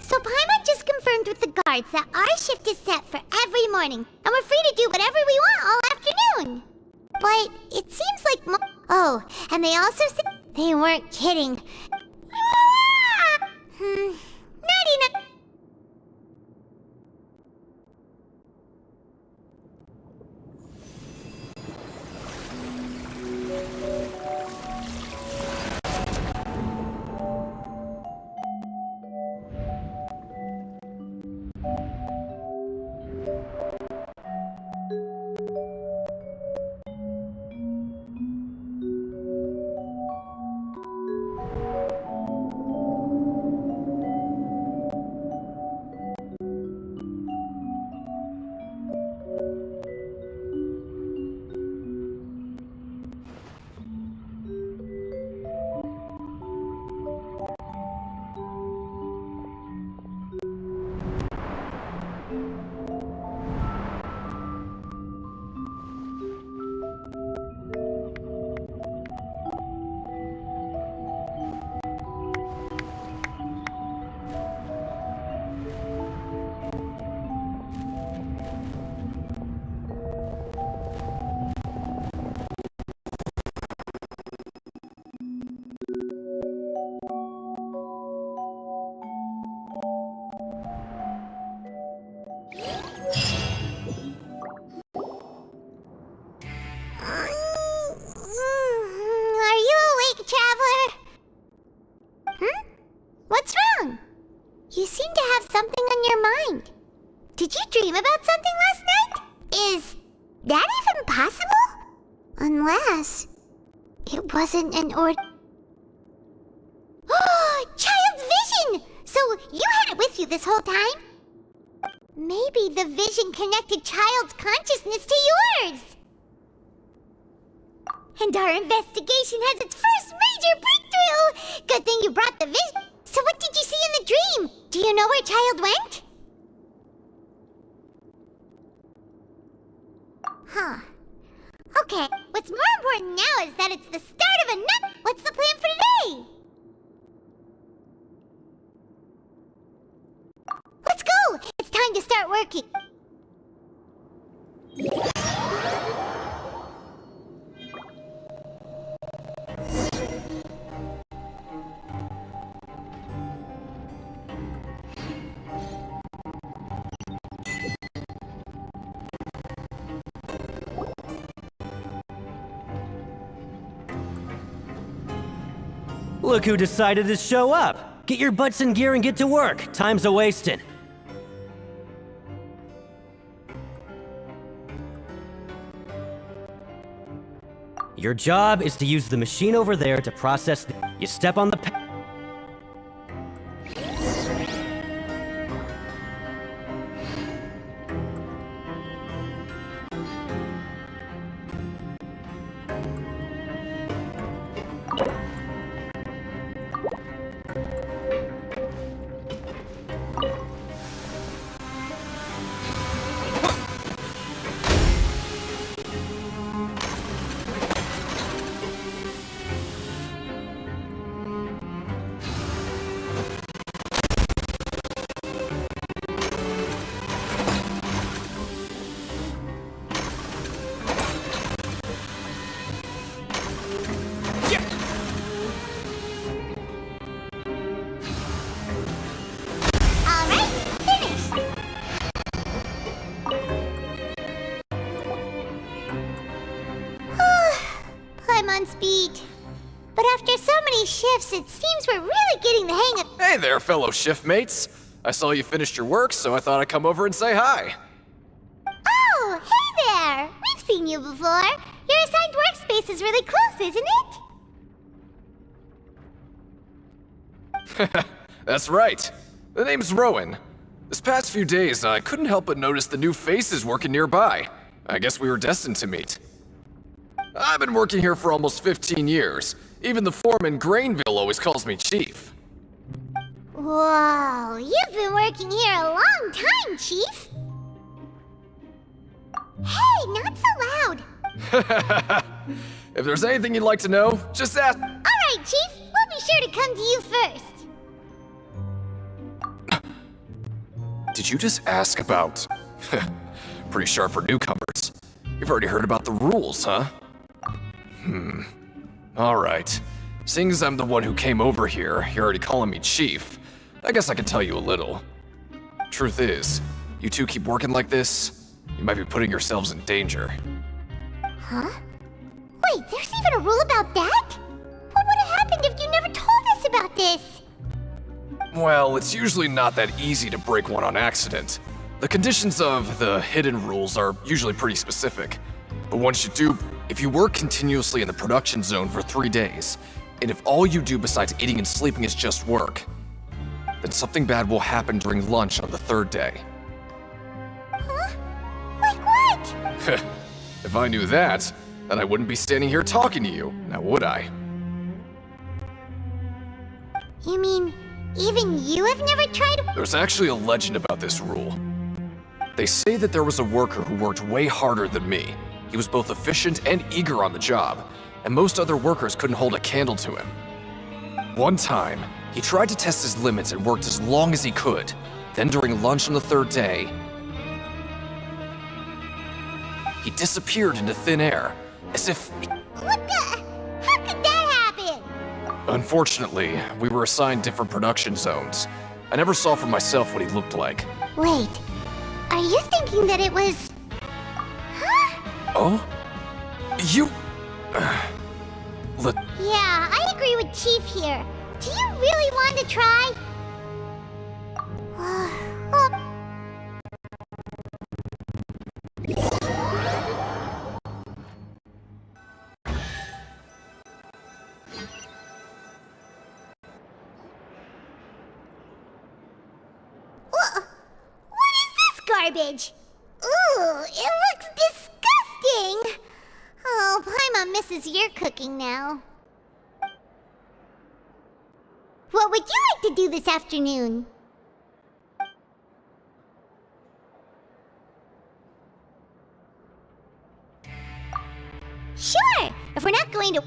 So Paimon just confirmed with the guards that our shift is set for every morning, and we're free to do whatever we want all afternoon. But it seems like oh, and they also said they weren't kidding. Not enough. something on your mind. Did you dream about something last night? Is that even possible? Unless it wasn't an Child's vision! So you had it with you this whole time? Maybe the vision connected Child's consciousness to yours. And our investigation has its first major breakthrough! Good thing you brought the vision. So what did you see in the dream? Do you know where Child went? Huh. Okay, what's more important now is that it's the start of another... What's the plan for today? Let's go! It's time to start working. Look who decided to show up! Get your butts in gear and get to work. Time's a-wasting. Your job is to use the machine over there to process the... You step on the Speed. But after so many shifts, it seems we're really getting the hang of... Hey there, fellow shift mates. I saw you finished your work, so I thought I'd come over and say hi. Oh, hey there! We've seen you before. Your assigned workspace is really close, isn't it? That's right. The name's Rowan. This past few days, I couldn't help but notice the new faces working nearby. I guess we were destined to meet. I've been working here for almost 15 years. Even the foreman Grainville always calls me Chief. Whoa, you've been working here a long time, Chief. Hey, not so loud. If there's anything you'd like to know, just ask. All right, Chief. We'll be sure to come to you first. Did you just ask about... Pretty sharp for newcomers. You've already heard about the rules, huh? Alright. Seeing as I'm the one who came over here, you're already calling me Chief. I guess I can tell you a little. Truth is, you two keep working like this, you might be putting yourselves in danger. Huh? Wait, there's even a rule about that? What would have happened if you never told us about this? Well, it's usually not that easy to break one on accident. The conditions of the hidden rules are usually pretty specific. But once you do, if you work continuously in the production zone for 3 days, and if all you do besides eating and sleeping is just work, then something bad will happen during lunch on the 3rd day. Huh? Like what? If I knew that, then I wouldn't be standing here talking to you, now would I? You mean, even you have never tried? There's actually a legend about this rule. They say that there was a worker who worked way harder than me. He was both efficient and eager on the job, and most other workers couldn't hold a candle to him. One time, he tried to test his limits and worked as long as he could. Then during lunch on the 3rd day, he disappeared into thin air, as if... What the? How could that happen? Unfortunately, we were assigned different production zones. I never saw for myself what he looked like. Wait, are you thinking that it was... Oh? You... Yeah, I agree with Chief here. Do you really want to try? garbage. Ooh, it looks disgusting. Oh, Paimon misses your cooking now. What would you like to do this afternoon? Sure, if we're not going to...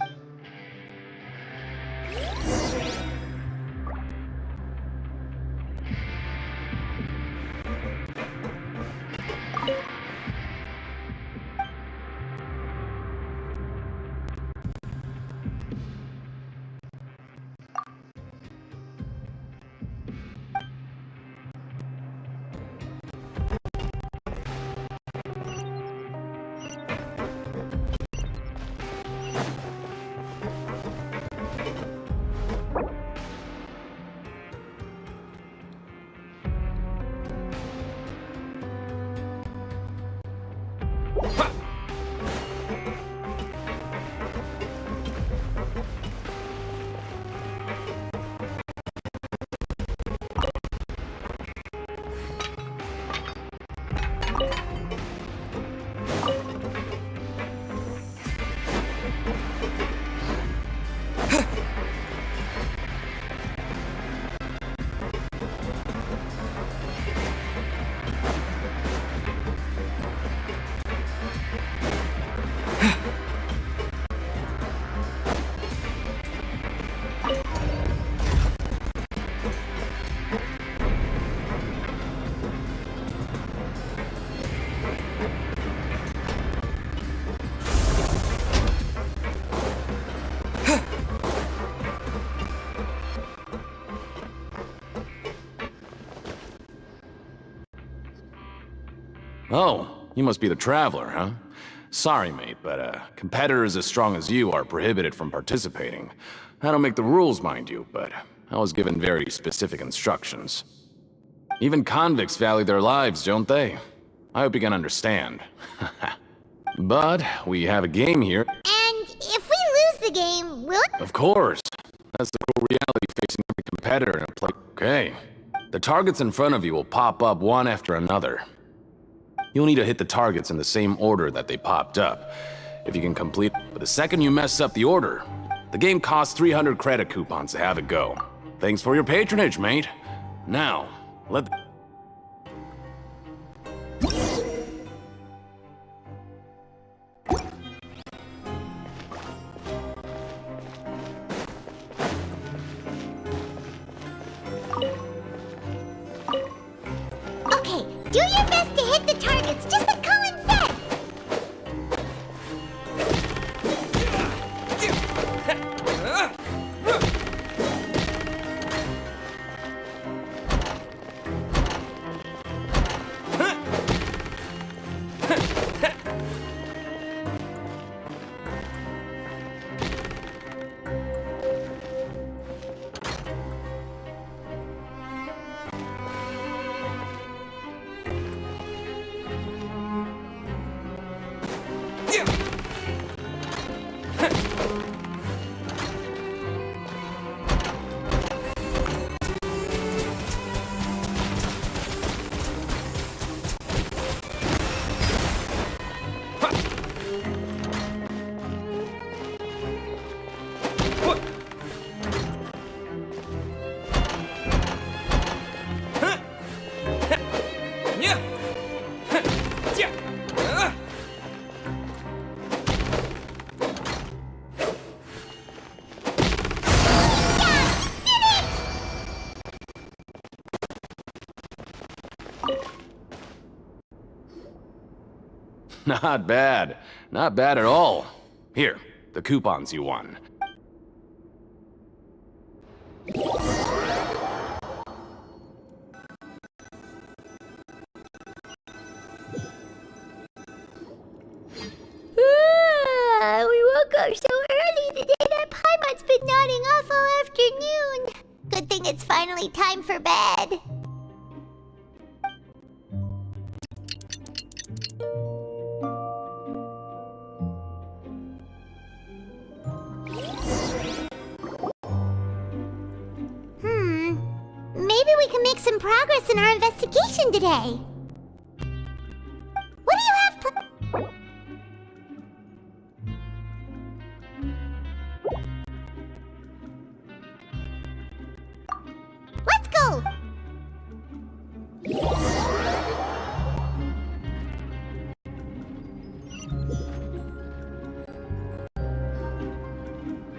Oh, you must be the Traveler, huh? Sorry, mate, but competitors as strong as you are prohibited from participating. I don't make the rules, mind you, but I was given very specific instructions. Even convicts value their lives, don't they? I hope you can understand. But we have a game here. And if we lose the game, will it? Of course. That's the cruel reality facing every competitor in a play. Okay. The targets in front of you will pop up one after another. You'll need to hit the targets in the same order that they popped up. If you can complete, but the second you mess up the order, the game costs 300 credit coupons to have it go. Thanks for your patronage, mate. Now, let... Okay, do your best to hit the targets, just like Colin said! Not bad. Not bad at all. Here, the coupons you won. We woke up so early today that Paimon's been nodding off all afternoon. Good thing it's finally time for bed. Maybe we can make some progress in our investigation today.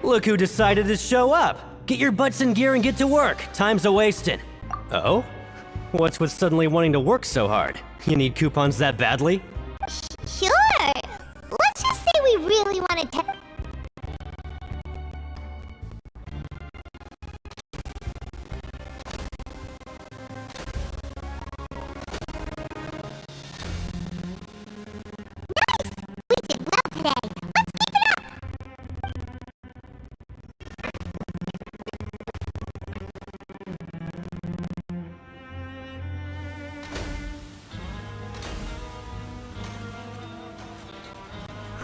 Look who decided to show up! Get your butts in gear and get to work. Time's a-wasting. Oh? What's with suddenly wanting to work so hard? You need coupons that badly? Sure. Let's just say we really want to Nice! We did well today. Let's keep it up!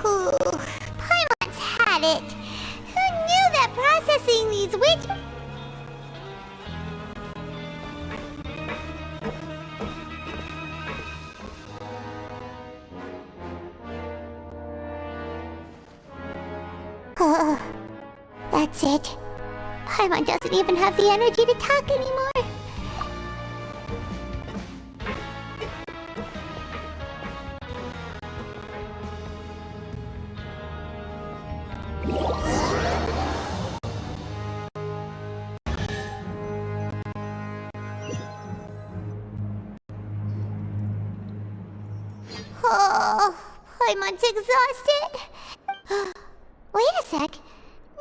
Paimon's had it. Who knew that processing these widgets... That's it. Paimon doesn't even have the energy to talk anymore. Oh, Paimon's exhausted. Wait a sec.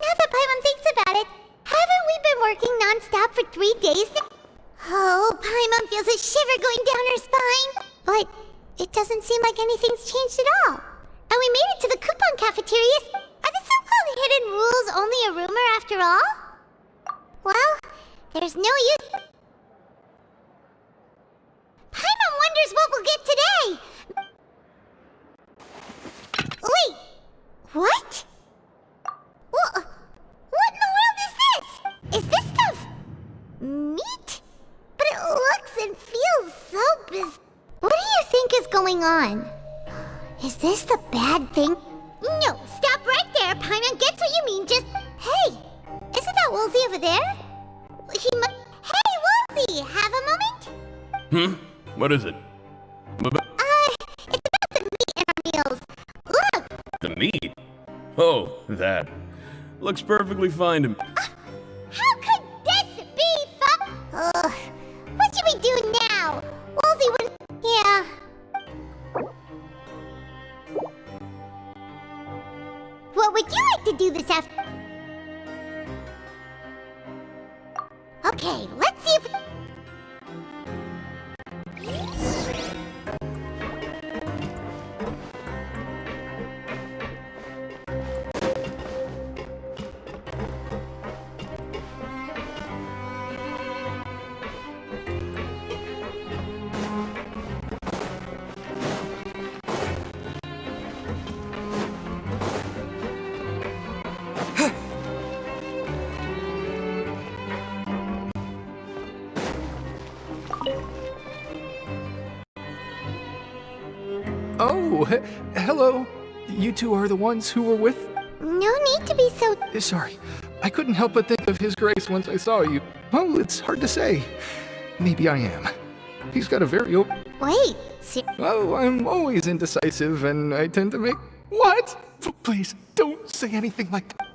Now that Paimon thinks about it, haven't we been working non-stop for 3 days now? Oh, Paimon feels a shiver going down her spine. But it doesn't seem like anything's changed at all. And we made it to the coupon cafeterias. Are the so-called hidden rules only a rumor after all? Well, there's no use... Paimon wonders what we'll get today! Wait! What? What in the world is this? Is this stuff... meat? But it looks and feels so What do you think is going on? Is this the bad thing? No, stop right there. Paimon gets what you mean, just... Hey! Isn't that Woolsey over there? Hey, Woolsey! Have a moment? What is it? It's about the meat in our meals. Look! The meat? Oh, that. Looks perfectly fine to me. How could this be fun? What should we do now? Woolsey wouldn't... Yeah. What would you like to do this after... Okay, let's see if... Oh, hello. You two are the ones who were with... No need to be so... Sorry. I couldn't help but think of His Grace once I saw you. Well, it's hard to say. Maybe I am. He's got a very Wait, Oh, I'm always indecisive, and I tend to make... What? Please, don't say anything like that.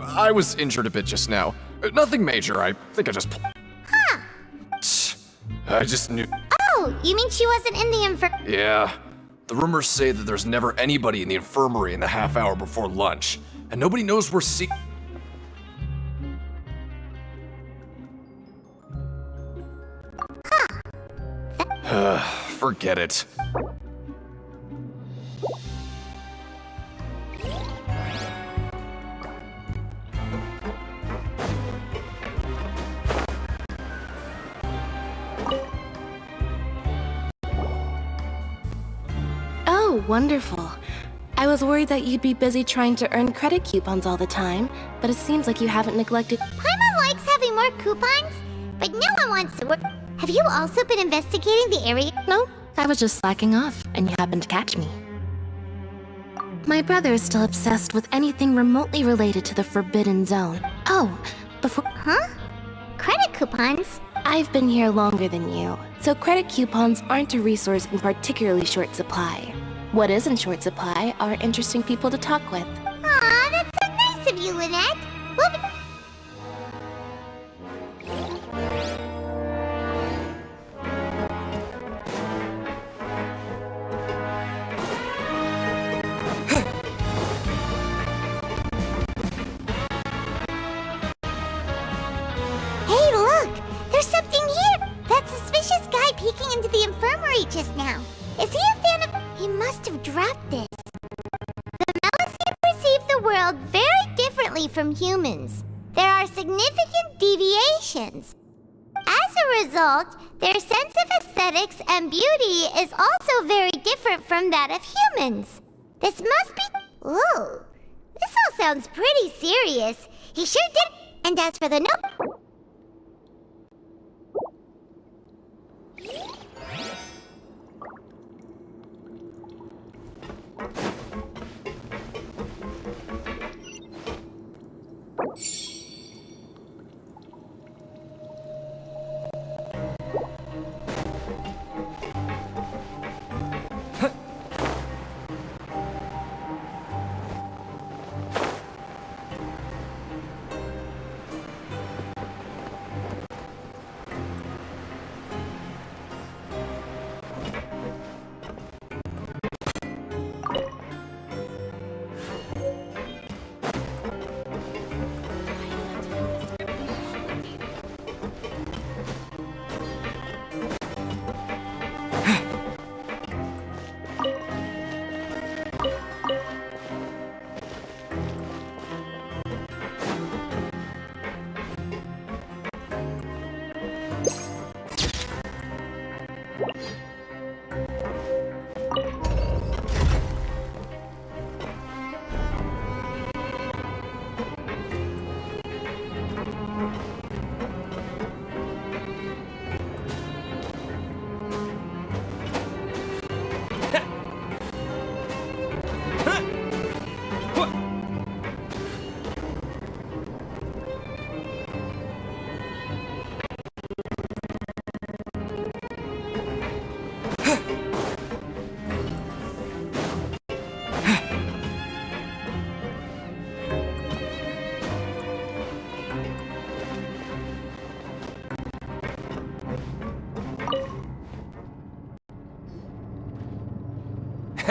I was injured a bit just now. Nothing major, I think I just... Huh. I just knew... Oh, you mean she wasn't in the Yeah. The rumors say that there's never anybody in the infirmary in the half hour before lunch, and nobody knows where Huh. Forget it. Oh, wonderful. I was worried that you'd be busy trying to earn credit coupons all the time, but it seems like you haven't neglected— Paimon likes having more coupons, but no one wants to work. Have you also been investigating the area? No, I was just slacking off, and you happened to catch me. My brother is still obsessed with anything remotely related to the Forbidden Zone. Oh, before— Huh? Credit coupons? I've been here longer than you, so credit coupons aren't a resource in particularly short supply. What is in short supply are interesting people to talk with. Aw, that's so nice of you, Lynette. We'll be— Hey, look! There's something here! That suspicious guy peeking into the infirmary just now. Is he a fan of— He must have dropped this. The Melusine perceive the world very differently from humans. There are significant deviations. As a result, their sense of aesthetics and beauty is also very different from that of humans. This must be— Ooh, this all sounds pretty serious. He sure did— And as for the note—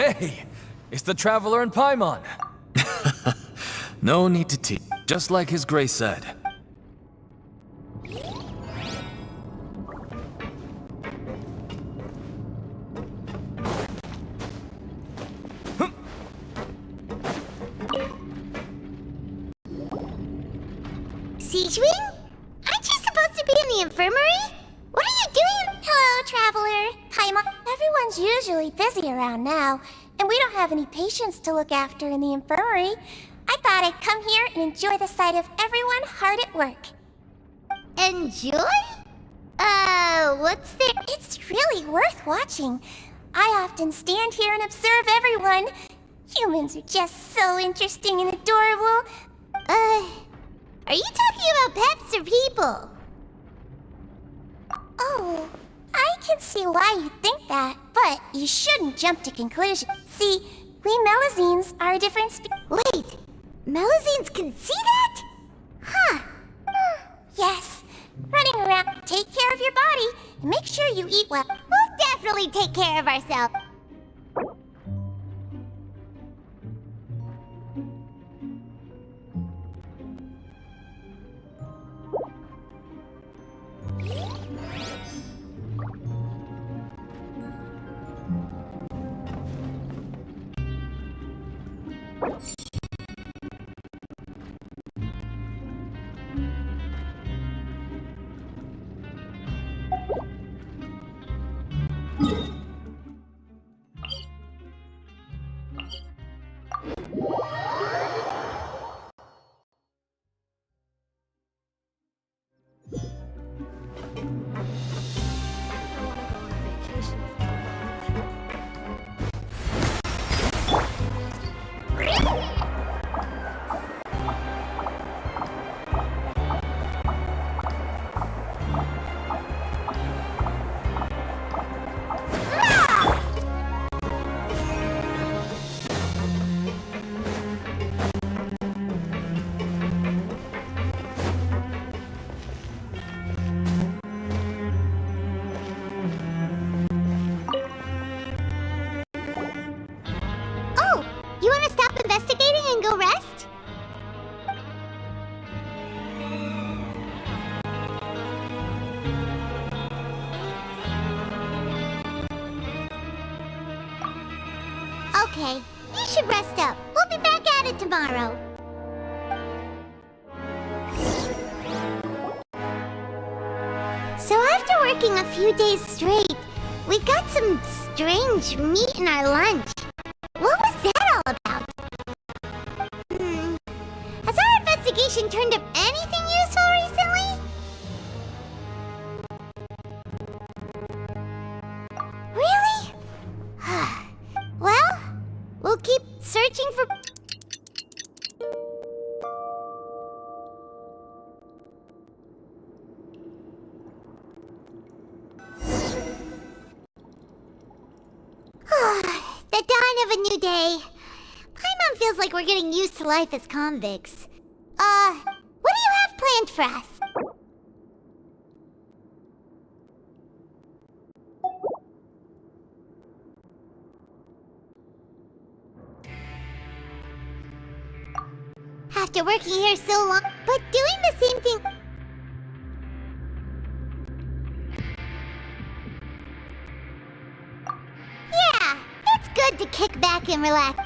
Hey! It's the Traveler and Paimon! No need to teach. Just like His Grace said. Siegewing? Aren't you supposed to be in the infirmary? What are you doing? Hello, Traveler. Paimon. Everyone's usually busy around now, and we don't have any patients to look after in the infirmary. I thought I'd come here and enjoy the sight of everyone hard at work. Enjoy? What's there? It's really worth watching. I often stand here and observe everyone. Humans are just so interesting and adorable. Are you talking about pets or people? Oh, I can see why you think that, but you shouldn't jump to conclusions. See, we Melusines are a different Wait, Melusines can see that? Huh. Yes. Running around, take care of your body, and make sure you eat well. We'll definitely take care of ourselves. Okay, you should rest up. We'll be back at it tomorrow. So after working a few days straight, we got some strange meat in our lunch. What was that all about? Has our investigation turned up anything useful recently? Really? Well, we'll keep searching for... The dawn of a new day. Paimon feels like we're getting used to life as convicts. What do you have planned for us? After working here so long, but doing the same thing... Yeah, it's good to kick back and relax.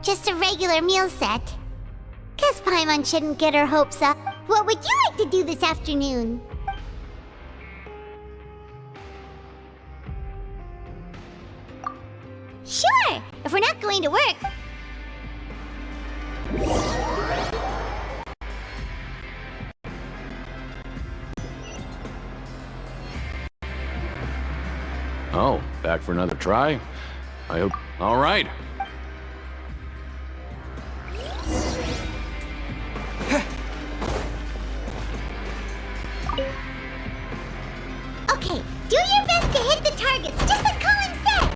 Just a regular meal set. Guess Paimon shouldn't get her hopes up. What would you like to do this afternoon? Sure, if we're not going to work. Oh, back for another try? I hope... All right. Okay, do your best to hit the targets, just like Colin said!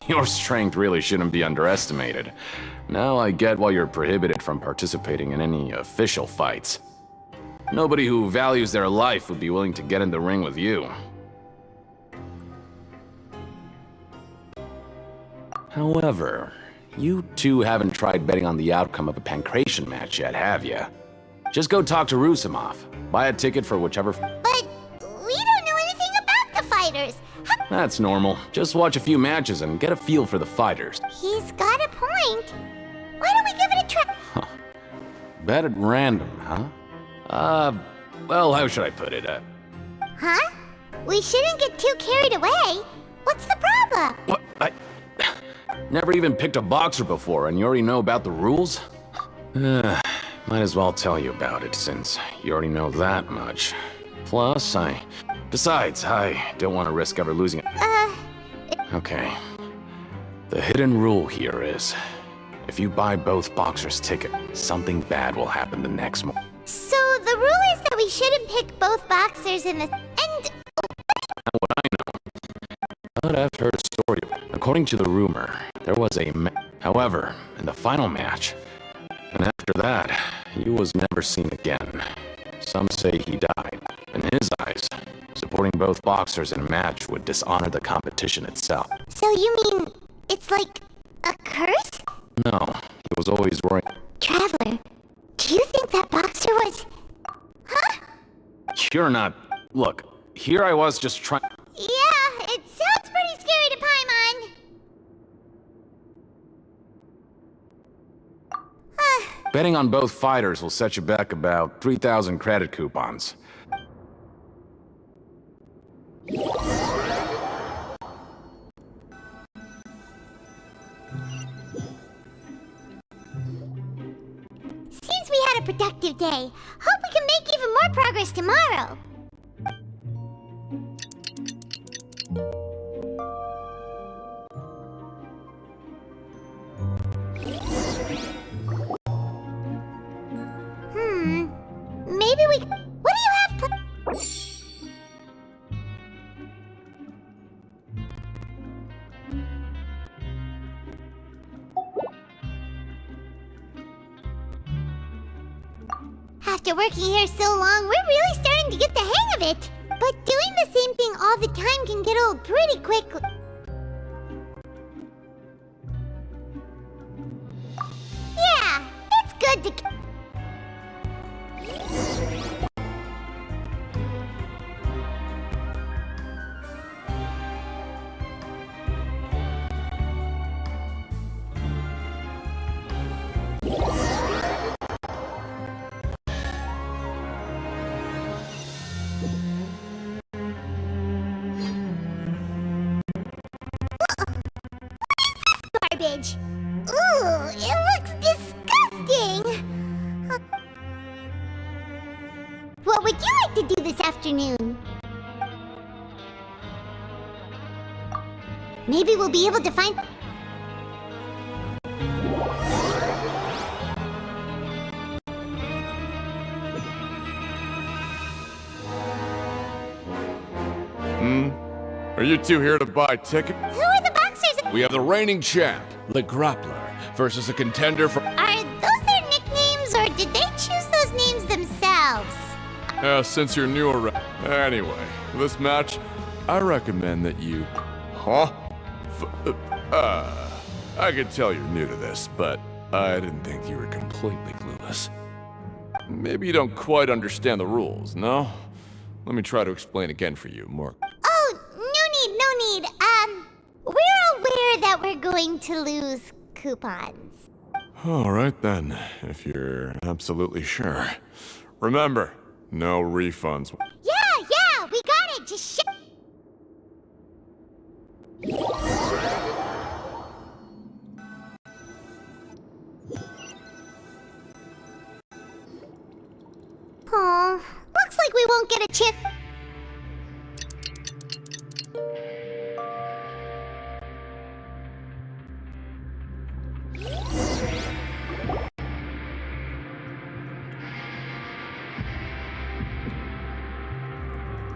Your strength really shouldn't be underestimated. Now I get why you're prohibited from participating in any official fights. Nobody who values their life would be willing to get in the ring with you. However, you two haven't tried betting on the outcome of a pancration match yet, have you? Just go talk to Rusimov. Buy a ticket for whichever... But we don't know anything about the fighters. That's normal. Just watch a few matches and get a feel for the fighters. He's got a point. Why don't we give it a try? Bet at random, huh? Well, how should I put it? Huh? We shouldn't get too carried away. What's the problem? What? I never even picked a boxer before, and you already know about the rules? Might as well tell you about it, since you already know that much. Plus, Besides, I don't want to risk ever losing it. Okay. The hidden rule here is, if you buy both boxers' tickets, something bad will happen the next morning. So the rule is that we shouldn't pick both boxers in the... And... What I know. But I've heard a story. According to the rumor, there was a however, in the final match, and after that, he was never seen again. Some say he died. In his eyes, supporting both boxers in a match would dishonor the competition itself. So you mean it's like a curse? No, he was always worried. Traveler, do you think that boxer was... Huh? You're not... Look, here I was just trying... Yeah, it sounds pretty scary to Paimon. Betting on both fighters will set you back about 3,000 credit coupons. Seems we had a productive day. Hope we can make even more progress tomorrow. Maybe we... What do you have After working here so long, we're really starting to get the hang of it. But doing the same thing all the time can get old pretty quickly. Yeah, it's good to... Garbage. Ooh, it looks disgusting. What would you like to do this afternoon? Maybe we'll be able to find... Are you two here to buy tickets? Who are the boxers? We have the reigning champ, the Grappler, versus a contender for... Are those their nicknames, or did they choose those names themselves? Since you're new around... Anyway, this match, I recommend that you... Huh? I can tell you're new to this, but I didn't think you were completely clueless. Maybe you don't quite understand the rules, no? Let me try to explain again for you, more... Oh, no need. We're aware that we're going to lose coupons. All right then, if you're absolutely sure. Remember, no refunds. Yeah, we got it. Just Aw, looks like we won't get a chance.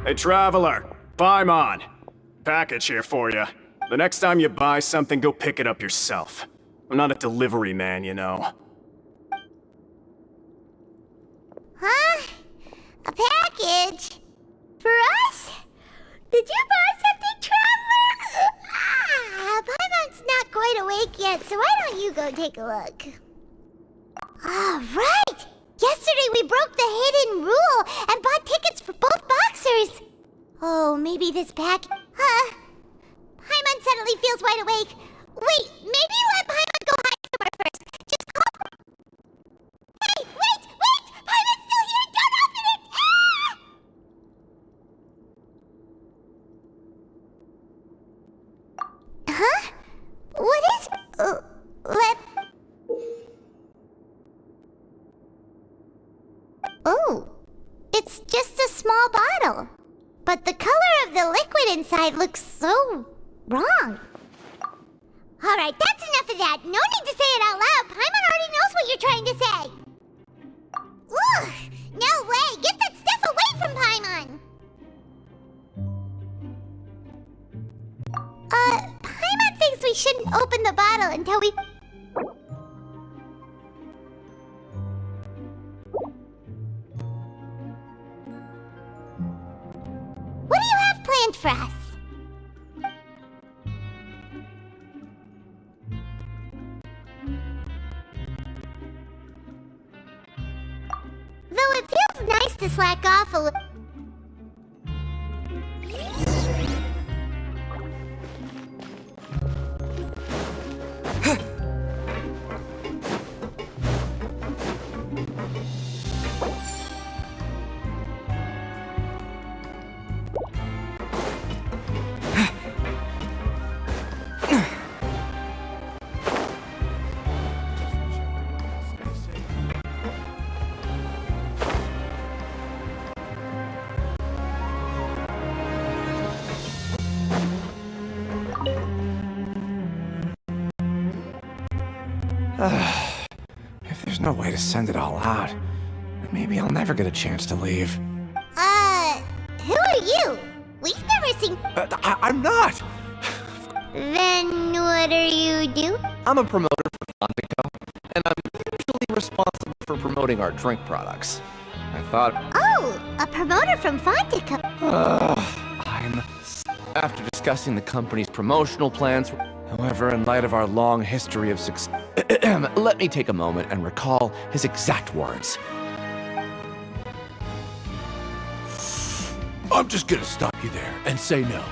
Hey, traveler, Paimon. Package here for you. The next time you buy something, go pick it up yourself. I'm not a delivery man, you know. Huh? A package? For us? Did you buy something, traveler? Paimon's not quite awake yet, so why don't you go take a look? Right! Yesterday we broke the hidden rule and bought tickets for both boxers. Oh, maybe this pack... Paimon suddenly feels wide awake. Wait, maybe let Paimon go hide somewhere first. Just call... Hey, wait! Paimon's still here! Don't open it! Huh? What is... Oh, it's just a small bottle. But the color of the liquid inside looks so wrong. Alright, that's enough of that. No need to say it out loud. Paimon already knows what you're trying to say. Ugh, no way. Get that stuff away from Paimon. Paimon thinks we shouldn't open the bottle until we... What do you have planned for us? Though it feels nice to slack off a little. If there's no way to send it all out, then maybe I'll never get a chance to leave. Who are you? We've never seen... I'm not! Then what do you do? I'm a promoter for Fontico, and I'm usually responsible for promoting our drink products. I thought... Oh, a promoter from Fontico. After discussing the company's promotional plans, however, in light of our long history of success... let me take a moment and recall his exact words. I'm just gonna stop you there and say no.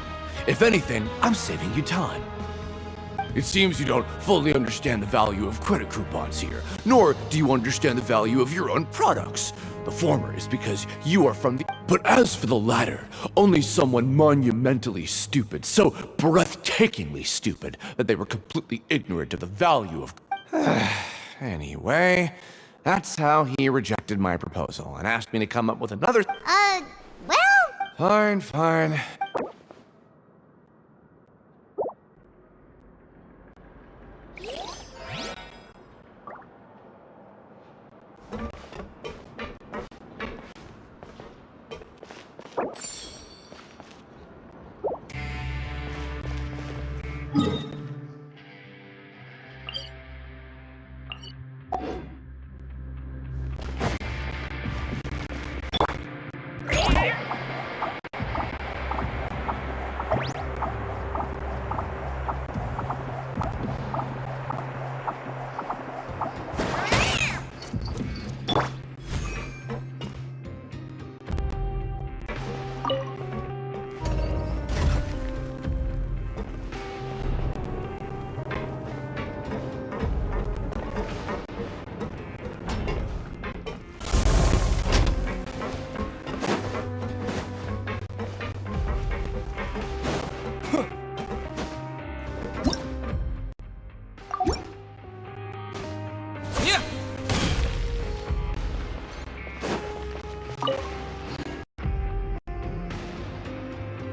If anything, I'm saving you time. It seems you don't fully understand the value of credit coupons here, nor do you understand the value of your own products. The former is because you are from the... But as for the latter, only someone monumentally stupid, so breathtakingly stupid, that they were completely ignorant of the value of... Anyway, that's how he rejected my proposal and asked me to come up with another... Well... Fine.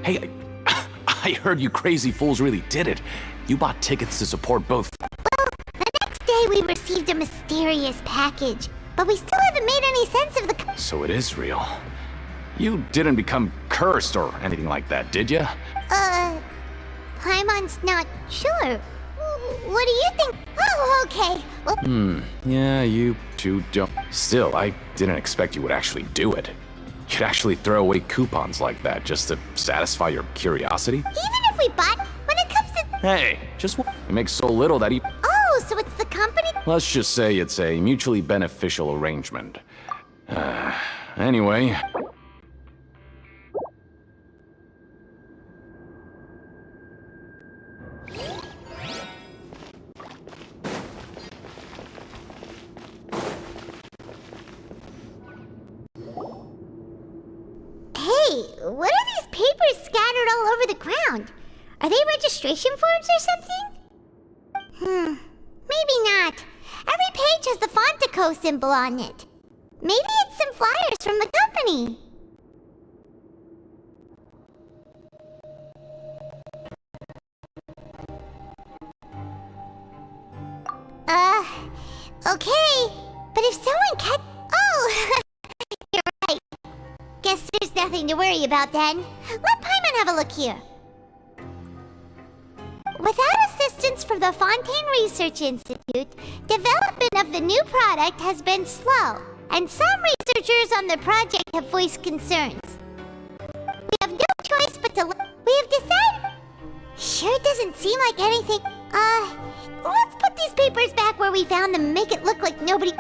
Hey, I heard you crazy fools really did it. You bought tickets to support both. Well, the next day we received a mysterious package, but we still haven't made any sense of the... So it is real. You didn't become cursed or anything like that, did you? Paimon's not sure. What do you think? Oh, okay. Well... Yeah, you two don't... Still, I didn't expect you would actually do it. You'd actually throw away coupons like that just to satisfy your curiosity? Even if we bought, when it comes to... Hey, just it makes so little that Oh, so it's the company? Let's just say it's a mutually beneficial arrangement. Anyway... Hey, what are these papers scattered all over the ground? Are they registration forms or something? Maybe not. Every page has the Fontico symbol on it. Maybe it's some flyers from the company. Okay. But if someone Oh! You're right. Guess there's nothing to worry about then. Let Paimon have a look here. Without assistance from the Fontaine Research Institute, development of the new product has been slow, and some researchers on the project have voiced concerns. We have no choice but to... We have decided... Sure doesn't seem like anything... Let's put these papers back where we found them and make it look like nobody...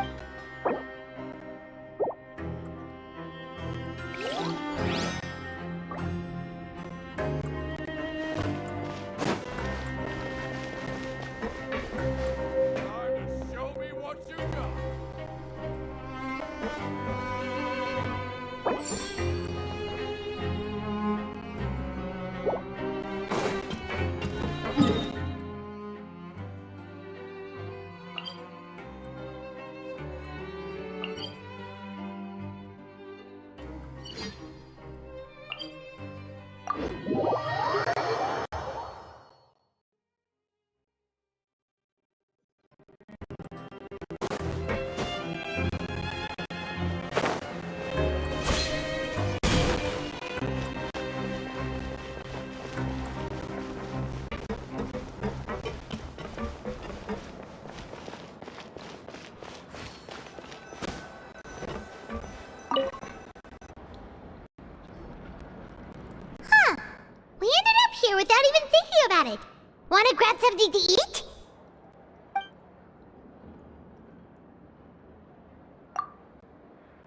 without even thinking about it. Wanna grab something to eat?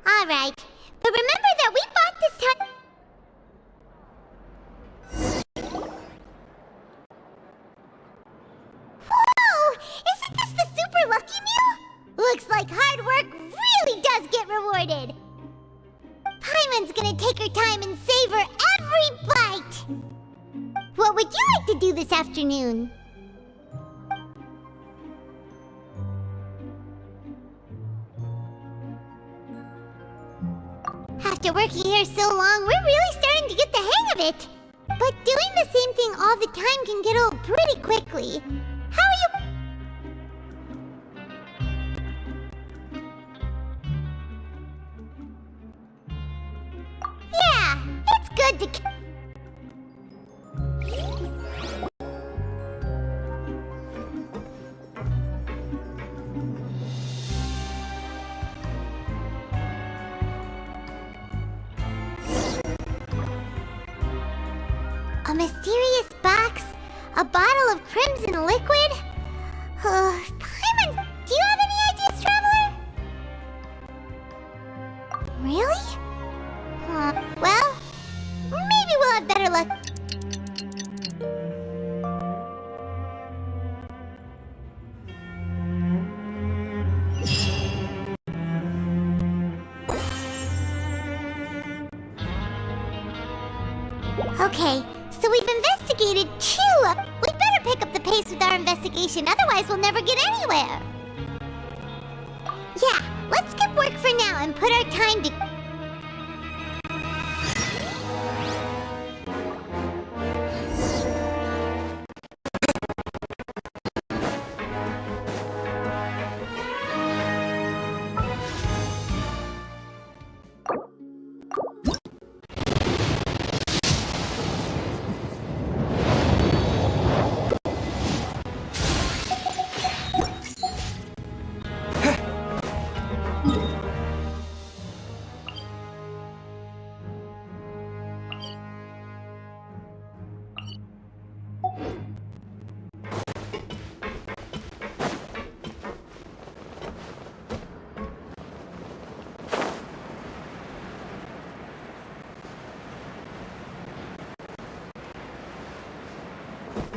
Alright, but remember that we bought this time. Whoa! Isn't this the super lucky meal? Looks like hard work really does get rewarded. Paimon's gonna take her time and savor every bite. What would you like to do this afternoon? After working here so long, we're really starting to get the hang of it. But doing the same thing all the time can get old pretty quickly. How are you? Yeah, it's good to... A mysterious box? A bottle of crimson liquid? Paimon, do you have any ideas, Traveler? Really? Well, maybe we'll have better luck. Okay, so we've investigated 2. We better pick up the pace with our investigation, otherwise we'll never get anywhere. Yeah, let's skip work for now and put our time to...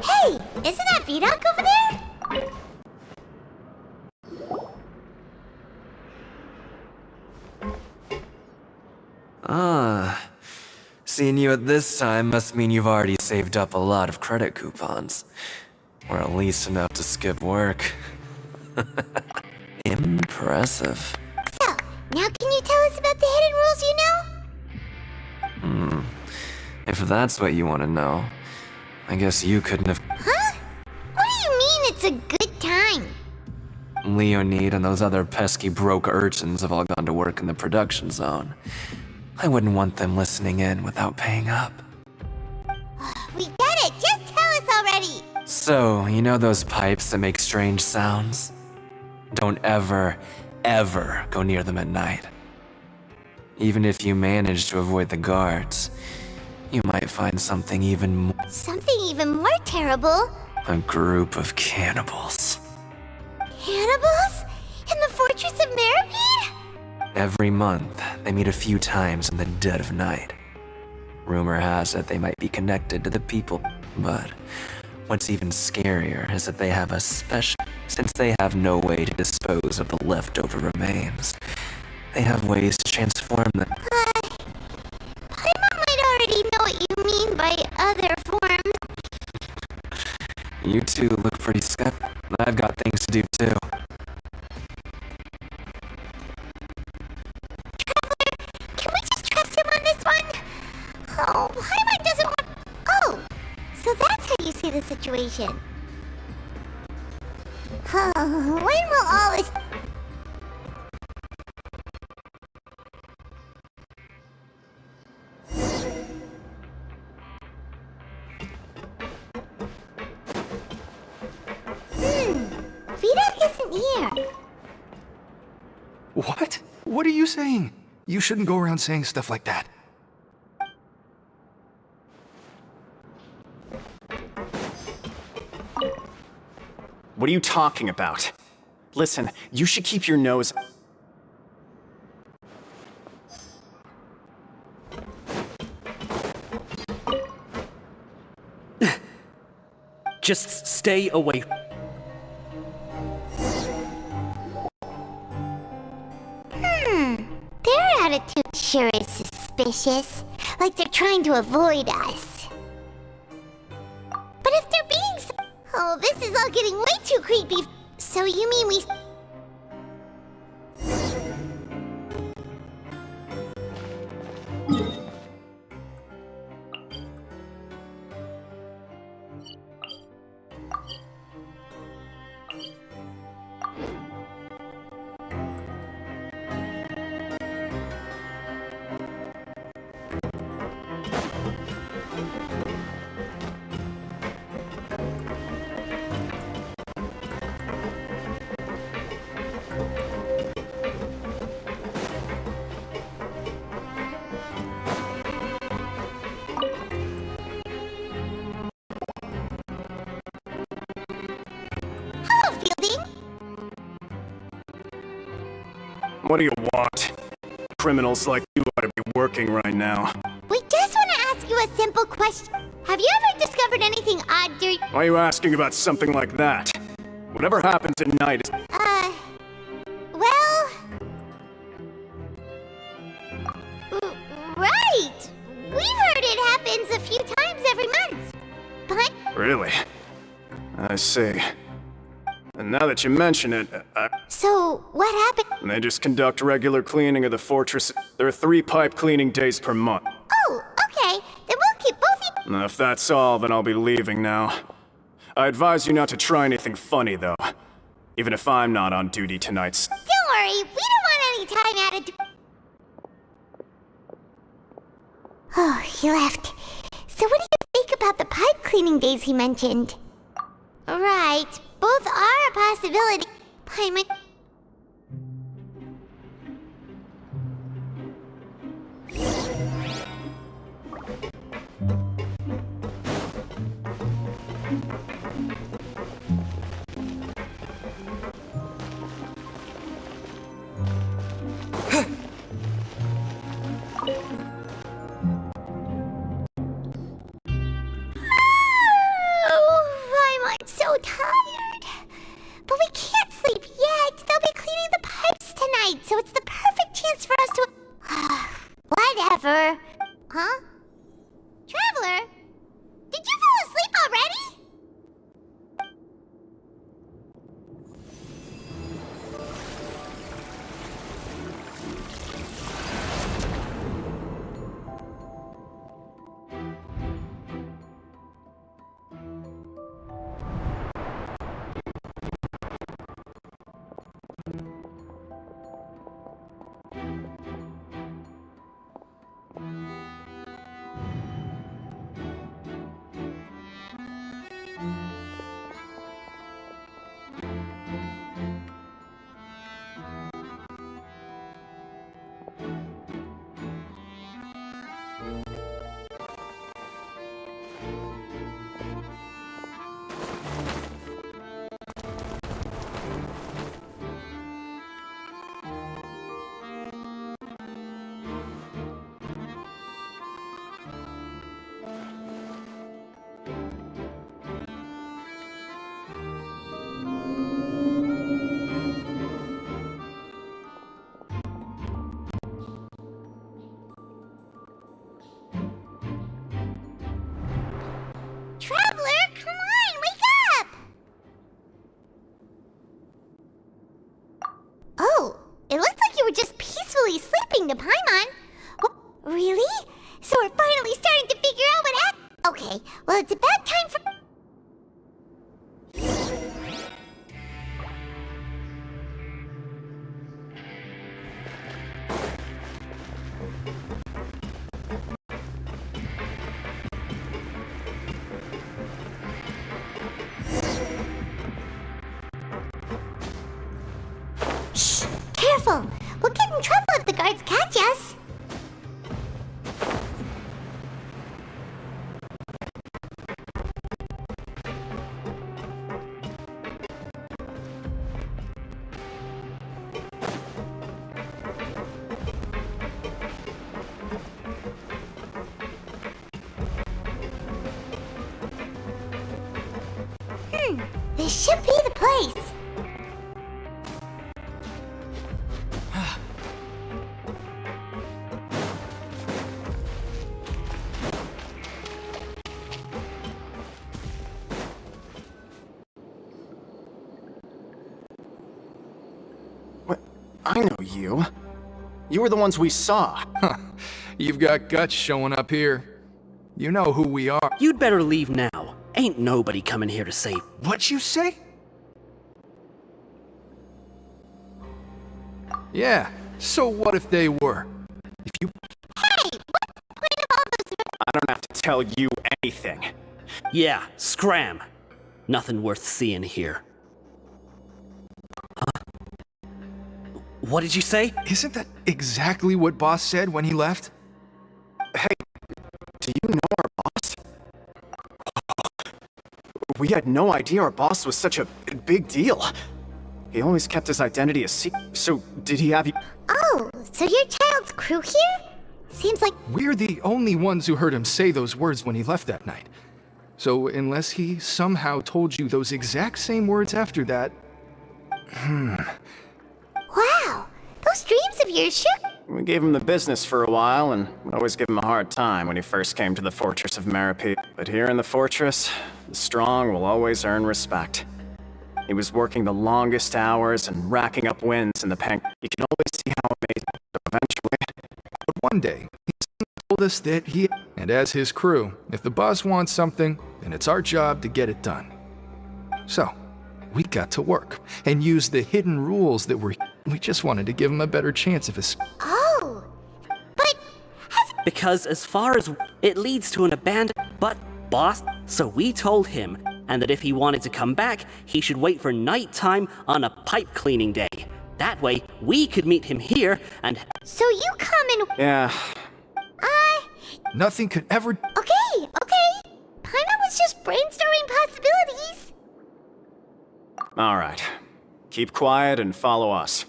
Hey, isn't that Vidok over there? Ah, seeing you at this time must mean you've already saved up a lot of credit coupons. Or at least enough to skip work. Impressive. So, now can you tell us about the hidden rules you know? If that's what you want to know, I guess you couldn't have... Huh? What do you mean it's a good time? Leonid and those other pesky broke urchins have all gone to work in the production zone. I wouldn't want them listening in without paying up. We get it! Just tell us already! So, you know those pipes that make strange sounds? Don't ever, ever go near them at night. Even if you manage to avoid the guards, you might find something even more... Something even more terrible? A group of cannibals. Cannibals? In the Fortress of Meripede? Every month, they meet a few times in the dead of night. Rumor has it they might be connected to the people, but what's even scarier is that they have a special... Since they have no way to dispose of the leftover remains, they have ways to transform them. Paimon might already know what you mean by other forms. You two look pretty scared. I've got things to do too. Can we just trust him on this one? Oh, Paimon doesn't want... Oh, so that's how you see the situation. When will all this... Vidok isn't here. What? What are you saying? You shouldn't go around saying stuff like that. What are you talking about? Listen, you should keep your nose... Just stay away. Their attitude sure is suspicious. Like they're trying to avoid us. But if they're being so... Oh, this is all getting way too creepy. So you mean we... What do you want? Criminals like you ought to be working right now. We just want to ask you a simple question. Have you ever discovered anything odd during... Why are you asking about something like that? Whatever happens at night is... Well... Right! We've heard it happens a few times every month. But... Really? I see. And now that you mention it, So, what happened? they just conduct regular cleaning of the fortress. There are 3 pipe cleaning days per month. Oh, okay. Then we'll keep both of you... If that's all, then I'll be leaving now. I advise you not to try anything funny, though. Even if I'm not on duty tonight. Don't worry, we don't want any time added to... Oh, he left. So what do you think about the pipe cleaning days he mentioned? Right, both are a possibility. Payment. I'm so tired. But we can't sleep yet. They'll be cleaning the pipes tonight, so it's the perfect chance for us to... Whatever. Huh? Traveler? Did you fall asleep already? Traveler, come on, wake up! Oh, it looked like you were just peacefully sleeping to Paimon. Really? So we're finally starting to figure out what happened. Okay, well it's about time for... Shh! Careful! We'll get in trouble if the guards catch us. This should be the place. What? I know you. You were the ones we saw. You've got guts showing up here. You know who we are. You'd better leave now. Ain't nobody coming here to save. What you say? Yeah, so what if they were? If you... Hey, what's the point of all those... I don't have to tell you anything. Yeah, scram. Nothing worth seeing here. What did you say? Isn't that exactly what Boss said when he left? Hey, do you know our boss? We had no idea our boss was such a big deal. He always kept his identity a secret. So, did he have you? Oh, so your child's crew here? Seems like... We're the only ones who heard him say those words when he left that night. So, unless he somehow told you those exact same words after that... Wow, those dreams of yours sure... We gave him the business for a while, and would always give him a hard time when he first came to the fortress of Meripede. But here in the fortress, the strong will always earn respect. He was working the longest hours and racking up wins in the pen. You can always see how amazing, so eventually... But one day, he told us that he... And as his crew, if the boss wants something, then it's our job to get it done. So, we got to work, and used the hidden rules that were... We just wanted to give him a better chance of his... Oh, but... Because as far as... It leads to an abandoned... But, boss, so we told him, and that if he wanted to come back, he should wait for nighttime on a pipe cleaning day. That way, we could meet him here, and... So you come and... Yeah. Nothing could ever... Okay. Paimon was just brainstorming possibilities. Alright. Keep quiet and follow us.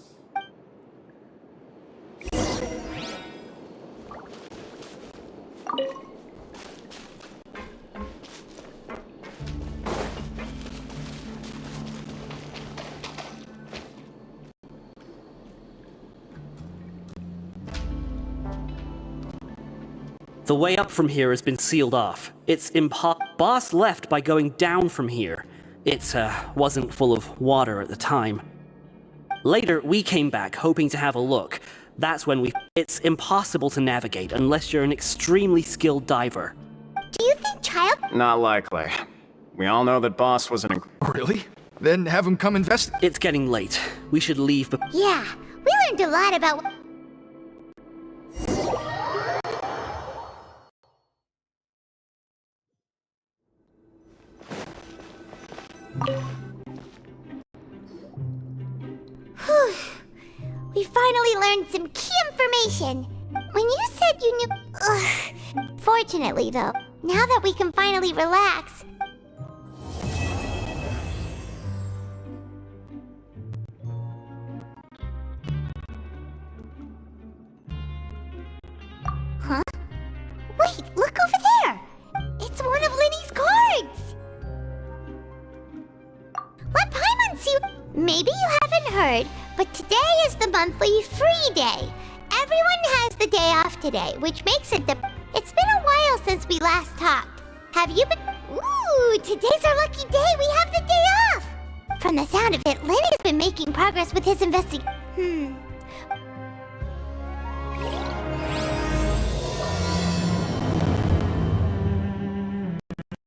The way up from here has been sealed off. It's Boss left by going down from here. It, wasn't full of water at the time. Later, we came back, hoping to have a look. That's when It's impossible to navigate unless you're an extremely skilled diver. Do you think child... Not likely. We all know that Boss was an... Really? Then have him come investigate. It's getting late. We should leave, but... Yeah, we learned a lot about... Whew. We finally learned some key information. When you said you knew... Ugh. Fortunately, though, now that we can finally relax... Huh? Wait, look over there! It's one of Linny's cards! Let Paimon see... Maybe you haven't heard, but today is the monthly free day. Everyone has the day off today, which makes it the... It's been a while since we last talked. Have you been... Ooh, today's our lucky day. We have the day off. From the sound of it, Lenny's been making progress with his